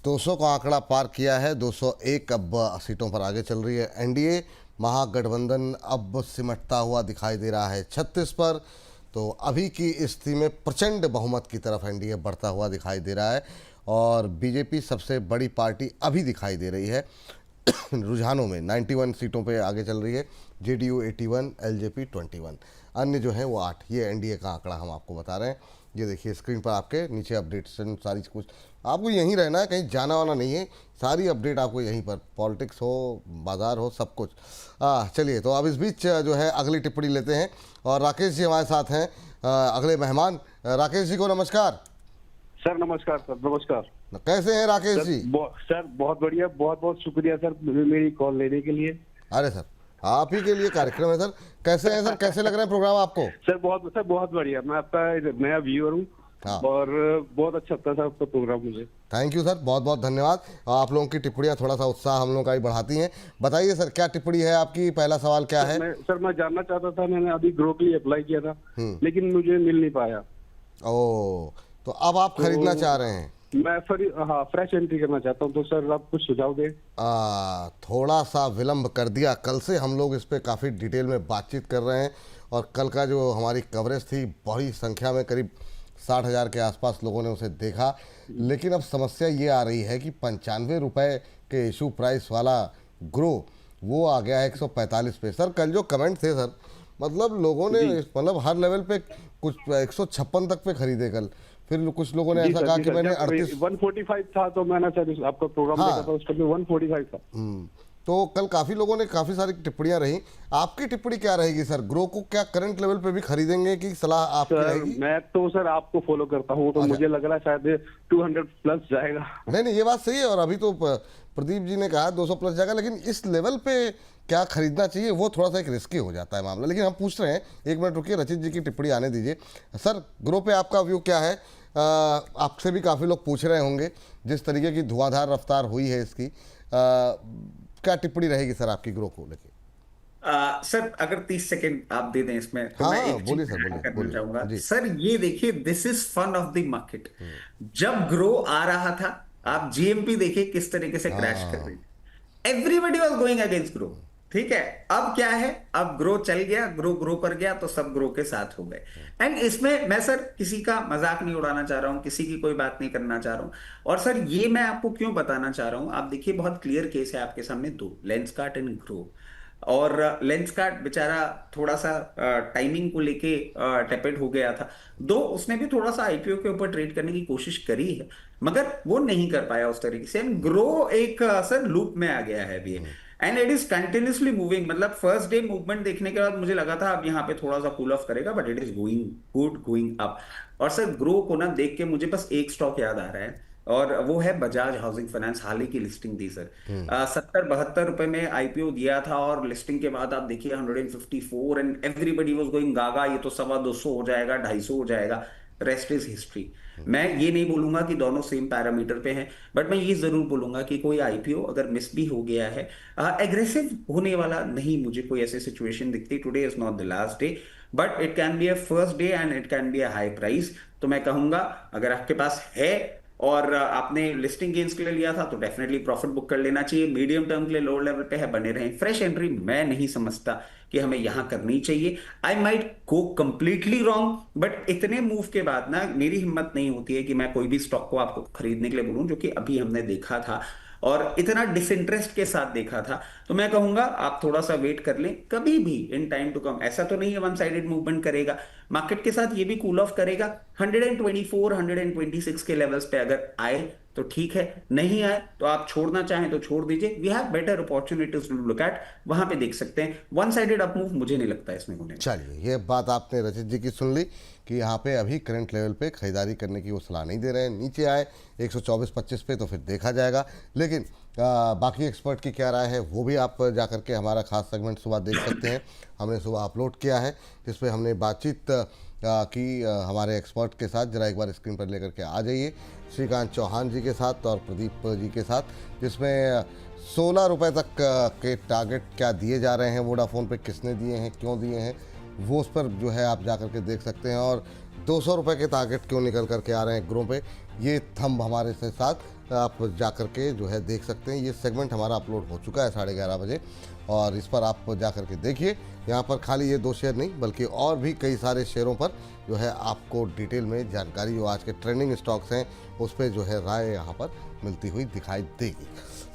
200 का आंकड़ा पार किया है, 201 अब सीटों पर आगे चल रही है एनडीए। महागठबंधन अब सिमटता हुआ दिखाई दे रहा है 36 पर। तो अभी की स्थिति में प्रचंड बहुमत की तरफ एनडीए बढ़ता हुआ दिखाई दे रहा है और बीजेपी सबसे बड़ी पार्टी अभी दिखाई दे रही है। रुझानों में 91 सीटों पे आगे चल रही है, जेडीयू 81, एलजेपी 21, अन्य जो हैं वो 8। ये एनडीए का आंकड़ा हम आपको बता रहे हैं। ये देखिए स्क्रीन पर आपके नीचे अपडेट्स सारी कुछ, आपको यहीं रहना है, कहीं जाना वाना नहीं है। सारी अपडेट आपको यहीं पर, पॉलिटिक्स हो, बाजार हो, सब कुछ। चलिए तो अब इस बीच जो है अगली टिप्पणी लेते हैं और राकेश जी हमारे साथ हैं अगले मेहमान। राकेश जी को नमस्कार। सर नमस्कार। सर नमस्कार। कैसे हैं राकेश जी? सर बहुत बढ़िया, बहुत बहुत शुक्रिया सर मेरी कॉल लेने के लिए। अरे सर आप ही के लिए कार्यक्रम है सर। कैसे हैं सर, कैसे लग रहा है प्रोग्राम आपको? सर बहुत बढ़िया। मैं आपका नया व्यूअर हूँ हाँ। और बहुत अच्छा लगता है सर आपका प्रोग्राम मुझे। थैंक यू सर, बहुत बहुत धन्यवाद। आप लोगों की टिप्पणियां थोड़ा सा उत्साह हम लोगों का भी बढ़ाती हैं। बताइए सर, क्या टिप्पणी है आपकी? पहला सवाल क्या है? मैं जानना चाहता था, मैंने अभी ग्रो के लिए अप्लाई किया था लेकिन मुझे मिल नहीं पाया। ओ, तो अब आप खरीदना चाह रहे हैं? मैं फिर हाँ फ्रेश एंट्री करना चाहता हूँ, तो सर आप कुछ सुझाव दें। थोड़ा सा विलंब कर दिया। कल से हम लोग इस पे काफ़ी डिटेल में बातचीत कर रहे हैं और कल का जो हमारी कवरेज थी, बड़ी संख्या में करीब 60,000 के आसपास लोगों ने उसे देखा। लेकिन अब समस्या ये आ रही है कि 95 रुपये के इशू प्राइस वाला ग्रो वो आ गया है 145 पे। सर कल जो कमेंट थे सर, मतलब लोगों ने मतलब हर लेवल पे कुछ 156 तक पे खरीदे कल। फिर कुछ लोगों ने ऐसा कहा कि मैंने 145 था, तो मैंने सर आपका प्रोग्राम देखा था, उस टाइम 145 था। तो कल काफ़ी लोगों ने काफ़ी सारी टिप्पणियां रही। आपकी टिप्पणी क्या रहेगी सर? ग्रो को क्या करंट लेवल पे भी खरीदेंगे कि सलाह आपकी रहेगी? मैं तो सर आपको फॉलो करता हूँ, तो मुझे लग रहा है शायद 200 प्लस जाएगा। नहीं, ये बात सही है। और अभी तो प्रदीप जी ने कहा 200 प्लस जाएगा, लेकिन इस लेवल पे क्या खरीदना चाहिए वो थोड़ा सा एक रिस्की हो जाता है मामला। लेकिन हम पूछ रहे हैं, एक मिनट रुकिए, रचित जी की टिप्पणी आने दीजिए। सर ग्रो पे आपका व्यू क्या है? आपसे भी काफ़ी लोग पूछ रहे होंगे, जिस तरीके की धुआंधार रफ्तार हुई है इसकी, क्या टिप्पणी रहेगी सर आपकी ग्रो को लेके? सर अगर 30 सेकेंड आप दे दें इसमें, तो हाँ, मैं एक बोलिए चीज सर, ऐड करना बोलिए चाहूंगा। जी। सर ये देखिए, this is fun of the market. जब ग्रो आ रहा था, आप जीएमपी देखिए किस तरीके से क्रैश कर रही है। Everybody was going against grow. ठीक है, अब क्या है, अब ग्रो चल गया, ग्रो कर गया, तो सब ग्रो के साथ हो गए। एंड इसमें मैं सर किसी का मजाक नहीं उड़ाना चाह रहा हूं, किसी की कोई बात नहीं करना चाह रहा हूं। और सर ये मैं आपको क्यों बताना चाह रहा हूं, आप देखिए बहुत क्लियर केस है आपके सामने, दो, लेंसकार्ट एंड ग्रो। और लेंसकार्ट बेचारा थोड़ा सा टाइमिंग को लेके टेपेड हो गया था, दो उसने भी थोड़ा सा आईपीओ के ऊपर ट्रेड करने की कोशिश करी है, मगर वो नहीं कर पाया उस तरीके से। एंड ग्रो एक सर लूप में आ गया है अभी, and it is continuously moving. मतलब फर्स्ट डे मूवमेंट देखने के बाद मुझे लगा था अब यहाँ पे थोड़ा सा कूल ऑफ करेगा, but it is going good, going up. और सर ग्रो को ना देख के मुझे बस एक स्टॉक याद आ रहा है, और वो है बजाज हाउसिंग फाइनेंस। हाल ही की लिस्टिंग थी सर, 70-72 रुपए में आईपीओ दिया था, और लिस्टिंग के बाद आप देखिए 154, एंड एवरीबडी वाज गोइंग गागा, ये तो 250 हो जाएगा, 250 हो जाएगा। Rest is history. मैं ये नहीं बोलूंगा कि दोनों सेम पैरामीटर पे हैं, बट मैं ये जरूर बोलूंगा कि कोई आईपीओ अगर मिस भी हो गया है, एग्रेसिव होने वाला नहीं मुझे कोई ऐसी सिचुएशन दिखती। Today is not the last day, but it can be a first day and it can be a high price. तो मैं कहूंगा अगर आपके पास है और आपने लिस्टिंग गेन्स के लिए लिया था, तो डेफिनेटली प्रॉफिट बुक कर लेना चाहिए। मीडियम टर्म के लिए लोअर लेवल पे है, बने रहें। फ्रेश एंट्री मैं नहीं समझता कि हमें यहां करनी चाहिए। I might go completely wrong, but इतने मूव के बाद ना मेरी हिम्मत नहीं होती है कि मैं कोई भी स्टॉक को आपको खरीदने के लिए बोलूं, जो कि अभी हमने देखा था और इतना डिसइंटरेस्ट के साथ देखा था। तो मैं कहूंगा आप थोड़ा सा वेट कर लें, कभी भी इन टाइम टू कम। ऐसा तो नहीं है वन साइडेड मूवमेंट करेगा, मार्केट के साथ ये भी कूल ऑफ करेगा। 124, 126 के लेवल्स पे अगर आए तो ठीक है, नहीं आए तो आप छोड़ना चाहें तो छोड़ दीजिए। We have better opportunities to look at, वहां पे देख सकते हैं। वन साइडेड अप मूव मुझे नहीं लगता इसमें होने। चलिए, ये बात आपने रचित जी की सुन ली कि यहाँ पे अभी करंट लेवल पे खरीदारी करने की वो सलाह नहीं दे रहे हैं। नीचे आए 124-25 पे तो फिर देखा जाएगा। लेकिन बाकी एक्सपर्ट की क्या राय है वो भी आप जा कर के हमारा खास सेगमेंट सुबह देख सकते हैं। हमने सुबह अपलोड किया है, जिसपे हमने बातचीत की हमारे एक्सपर्ट के साथ। जरा एक बार स्क्रीन पर लेकर के आ जाइए, श्रीकांत चौहान जी के साथ और प्रदीप जी के साथ, जिसमें 16 रुपये तक के टारगेट क्या दिए जा रहे हैं, वोडाफोन पे किसने दिए हैं, क्यों दिए हैं, वो उस पर जो है आप जा कर के देख सकते हैं। और 200 रुपये के टारगेट क्यों निकल कर के आ रहे हैं ग्रो पे, ये थंब हमारे से साथ आप जा कर के जो है देख सकते हैं। ये सेगमेंट हमारा अपलोड हो चुका है 11:30 बजे, और इस पर आप जा कर के देखिए। यहाँ पर खाली ये 2 शेयर नहीं, बल्कि और भी कई सारे शेयरों पर जो है आपको डिटेल में जानकारी, जो आज के ट्रेंडिंग स्टॉक्स हैं उस पर जो है राय यहाँ पर मिलती हुई दिखाई देगी।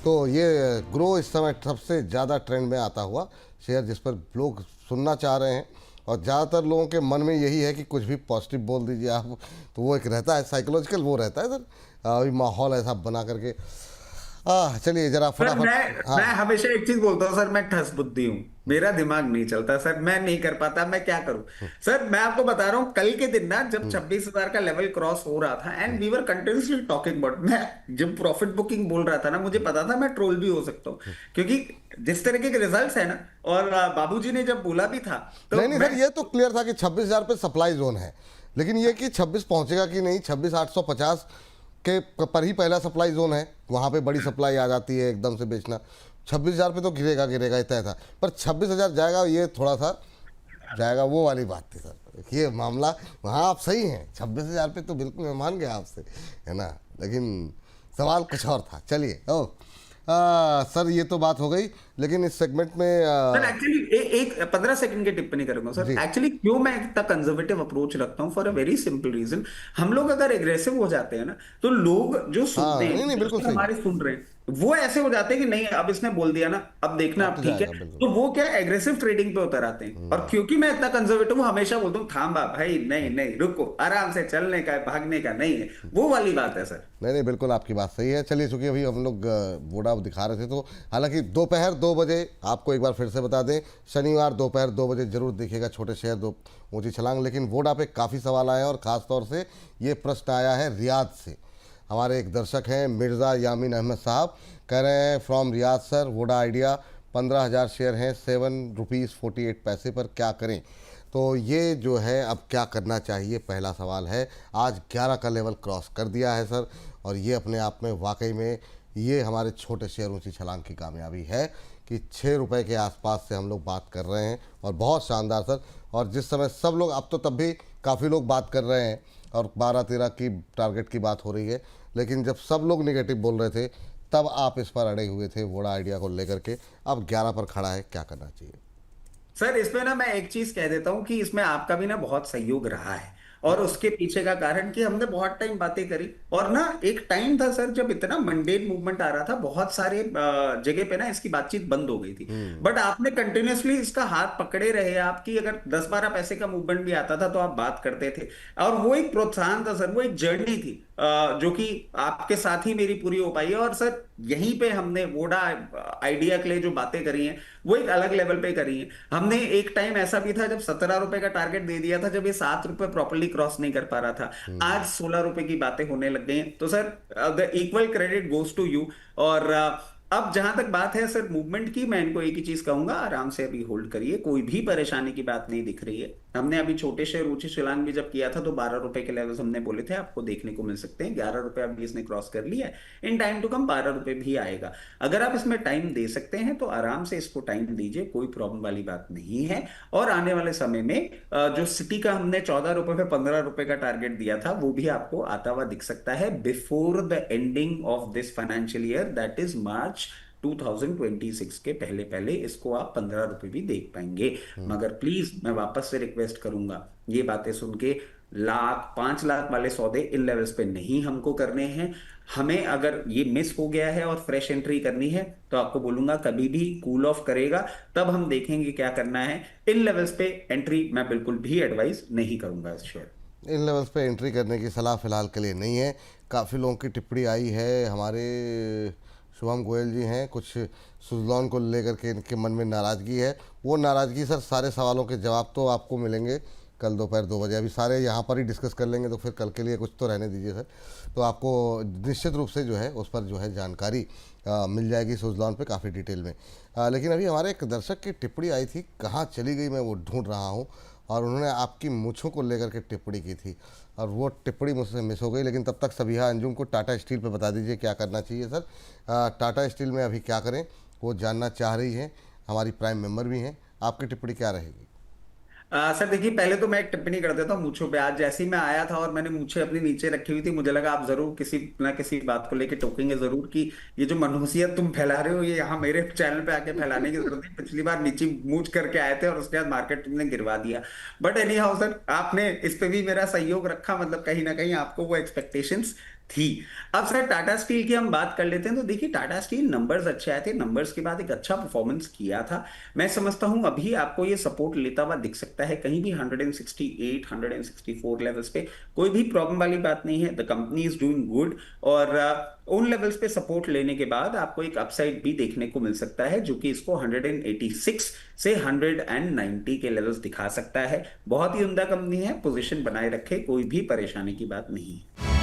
तो ये ग्रो इस समय सबसे ज़्यादा ट्रेंड में आता हुआ शेयर, जिस पर लोग सुनना चाह रहे हैं, और ज़्यादातर लोगों के मन में यही है कि कुछ भी पॉजिटिव बोल दीजिए आप, तो वो एक रहता है साइकोलॉजिकल, वो रहता है सर, अभी माहौल ऐसा बना करके। चलिए जरा फटाफट। मैं हमेशा एक चीज बोलता हूँ सर, मैं ठस बुद्धि हूँ, मेरा दिमाग नहीं चलता सर, मैं नहीं कर पाता, मैं क्या करूं सर। मैं आपको बता रहा हूँ, कल के दिन ना जब 26,000 का लेवल क्रॉस हो रहा था, and we were continuously talking about, मैं जब प्रॉफिट बुकिंग बोल रहा था ना, मुझे पता था मैं ट्रोल भी हो सकता हूँ, क्योंकि जिस तरीके के रिजल्ट्स है ना, और बाबूजी ने जब बोला भी था तो नहीं सर, ये तो क्लियर था कि 26,000 पे सप्लाई जोन है। लेकिन ये कि 26 पहुंचेगा कि नहीं, 26,850 के पर ही पहला सप्लाई जोन है, वहाँ पे बड़ी सप्लाई आ जाती है एकदम से बेचना। 26,000 पे तो गिरेगा गिरेगा इतना था, पर 26,000 जाएगा, ये थोड़ा सा जाएगा, वो वाली बात थी सर। ये मामला वहाँ आप सही हैं, 26,000 पे तो बिल्कुल मैं मान गया आपसे, है ना, लेकिन सवाल कुछ और था। चलिए सर ये तो बात हो गई, लेकिन इस सेगमेंट में सर एक्चुअली एक 15 सेकंड की टिप्पणी करूंगा सर। एक्चुअली क्यों मैं इतना कंजर्वेटिव अप्रोच रखता हूँ, for a very simple reason. हम लोग अगर एग्रेसिव हो जाते हैं ना, तो लोग जो सुनते नहीं हैं, बिल्कुल जो सही, हमारे सुन रहे हैं, वो ऐसे हो जाते हैं कि नहीं अब इसने बोल दिया ना, अब देखना, अब अब तो ठीक है। जाएगा बिल्कुल। तो वो क्या एग्रेसिव ट्रेडिंग पे उतर आते हैं। और क्योंकि मैं इतना कंजर्वेटिव हूँ, हमेशा बोलता हूँ थांबा भाई, नहीं नहीं रुको, आराम से, चलने का है, भागने का नहीं है, वो वाली बात है सर। नहीं बिल्कुल आपकी बात सही है। चलिए चूंकि अभी हम लोग वोडा दिखा रहे थे, तो हालांकि दोपहर 2 बजे, आपको एक बार फिर से बता दें, शनिवार दोपहर 2 बजे जरूर देखिएगा छोटे शहर दो ऊंची छलांग। लेकिन वोडा पे काफ़ी सवाल आए हैं, और ख़ास तौर से ये प्रश्न आया है रियाद से। हमारे एक दर्शक हैं मिर्ज़ा यामीन अहमद साहब, कह रहे हैं from Riyadh sir, Voda idea 15,000 share हैं, 7 रुपीज़ 48 पैसे पर, क्या करें? तो ये जो है अब क्या करना चाहिए, पहला सवाल है। आज 11 का लेवल क्रॉस कर दिया है सर, और ये अपने आप में वाकई में ये हमारे छोटे शेयर ऊंची छलांग की कामयाबी है कि 6 रुपये के आसपास से हम लोग बात कर रहे हैं, और बहुत शानदार सर। और जिस समय सब लोग, अब तो तब भी काफ़ी लोग बात कर रहे हैं और 12-13 की टारगेट की बात हो रही है, लेकिन जब सब लोग नेगेटिव बोल रहे थे तब आप इस पर अड़े हुए थे वोडा आइडिया को लेकर के। अब 11 पर खड़ा है, क्या करना चाहिए? सर इसमें ना मैं एक चीज कह देता हूं कि इसमें आपका भी ना बहुत सहयोग रहा है, और उसके पीछे का कारण कि हमने बहुत टाइम बातें करी। और ना एक टाइम था सर जब इतना मंडेन मूवमेंट आ रहा था, बहुत सारे जगह पे ना इसकी बातचीत बंद हो गई थी। बट आपने कंटिन्यूअसली इसका हाथ पकड़े रहे। आपकी अगर 10-12 पैसे का मूवमेंट भी आता था तो आप बात करते थे, और वो एक प्रोत्साहन था सर, वो एक जर्नी थी जो कि आपके साथ ही मेरी पूरी हो पाई है। और सर यहीं पे हमने वोडा आइडिया के लिए जो बातें करी हैं वो एक अलग लेवल पे करी हैं। हमने एक टाइम ऐसा भी था जब 17 रुपए का टारगेट दे दिया था, जब ये 7 रुपए प्रॉपर्ली क्रॉस नहीं कर पा रहा था। आज 16 रुपए की बातें होने लग गई हैं। तो sir the equal credit goes to you. और अब जहां तक बात है सर मूवमेंट की, मैं इनको एक ही चीज कहूंगा, आराम से अभी होल्ड करिए, कोई भी परेशानी की बात नहीं दिख रही है। हमने अभी छोटे शेयर ऊंची छलांग भी जब किया था तो 12 रुपए के लेवल्स हमने बोले थे, आपको देखने को मिल सकते हैं। 11 रुपए अभी इसने क्रॉस कर लिया है, इन टाइम टू कम 12 रुपए भी आएगा। अगर आप इसमें टाइम दे सकते हैं तो आराम से इसको टाइम दीजिए, कोई प्रॉब्लम वाली बात नहीं है। और आने वाले समय में जो सिटी का हमने 14 रुपए पे 15 रुपए का टारगेट दिया था, वो भी आपको आता हुआ दिख सकता है before the ending of this financial year, that is March 2026 के पहले पहले इसको आप 15 रुपए भी देख पाएंगे। मगर प्लीज मैं वापस से रिक्वेस्ट करूंगा, ये बातें सुन के 1,00,000 5 लाख वाले सौदे इन लेवल्स पे नहीं हमको करने हैं। हमें अगर ये मिस हो गया है और फ्रेश एंट्री करनी है तो आपको बोलूंगा कभी भी कूल ऑफ करेगा तब हम देखेंगे क्या करना है। इन लेवल्स पे एंट्री मैं बिल्कुल भी एडवाइस नहीं करूंगा इस शेयर। इन लेवल्स पे एंट्री करने की सलाह फिलहाल के लिए नहीं है। काफ़ी लोगों की टिप्पणी आई है, हमारे शुभम गोयल जी हैं, कुछ सुजलॉन को लेकर के इनके मन में नाराज़गी है। वो नाराज़गी सर, सारे सवालों के जवाब तो आपको मिलेंगे कल दोपहर 2 बजे। अभी सारे यहाँ पर ही डिस्कस कर लेंगे, तो फिर कल के लिए कुछ तो रहने दीजिए सर। तो आपको निश्चित रूप से जो है उस पर जो है जानकारी मिल जाएगी सुजलॉन पे काफ़ी डिटेल में। लेकिन अभी हमारे एक दर्शक की टिप्पणी आई थी, कहाँ चली गई मैं वो ढूंढ रहा हूँ, और उन्होंने आपकी मूँछों को लेकर के टिप्पणी की थी, और वो टिप्पणी मुझसे मिस हो गई। लेकिन तब तक सबिहा अंजुम को टाटा स्टील पे बता दीजिए क्या करना चाहिए सर। टाटा स्टील में अभी क्या करें वो जानना चाह रही हैं, हमारी प्राइम मेंबर भी हैं। आपकी टिप्पणी क्या रहेगी? सर देखिए, पहले तो मैं एक टिप्पणी कर देता हूँ मूंछों पे। आज जैसे ही मैं आया था और मैंने मूंछें अपनी नीचे रखी हुई थी, मुझे लगा आप जरूर किसी ना किसी बात को लेके टोकेंगे जरूर कि ये जो मनहूसियत तुम फैला रहे हो ये यहाँ मेरे चैनल पे आके फैलाने की जरूरत नहीं। पिछली बार नीचे मूंछ करके आए थे और उसके बाद मार्केट तुमने गिरवा दिया। बट एनी हाउ सर, आपने इस पे भी मेरा सहयोग रखा, मतलब कहीं ना कहीं आपको वो एक्सपेक्टेशंस थी। अब सर टाटा स्टील की हम बात कर लेते हैं। तो देखिए टाटा स्टील नंबर्स अच्छे आए थे, नंबर्स के बाद एक अच्छा परफॉर्मेंस किया था। मैं समझता हूं अभी आपको ये सपोर्ट लेता हुआ दिख सकता है कहीं भी 168 164 लेवल्स पे। कोई भी प्रॉब्लम वाली बात नहीं है, the company is doing good. और उन लेवल्स पे सपोर्ट लेने के बाद आपको एक अपसाइड भी देखने को मिल सकता है, जो कि इसको 186 से 190 के लेवल्स दिखा सकता है। बहुत ही उम्दा कंपनी है, पोजीशन बनाए रखे, कोई भी परेशानी की बात नहीं है।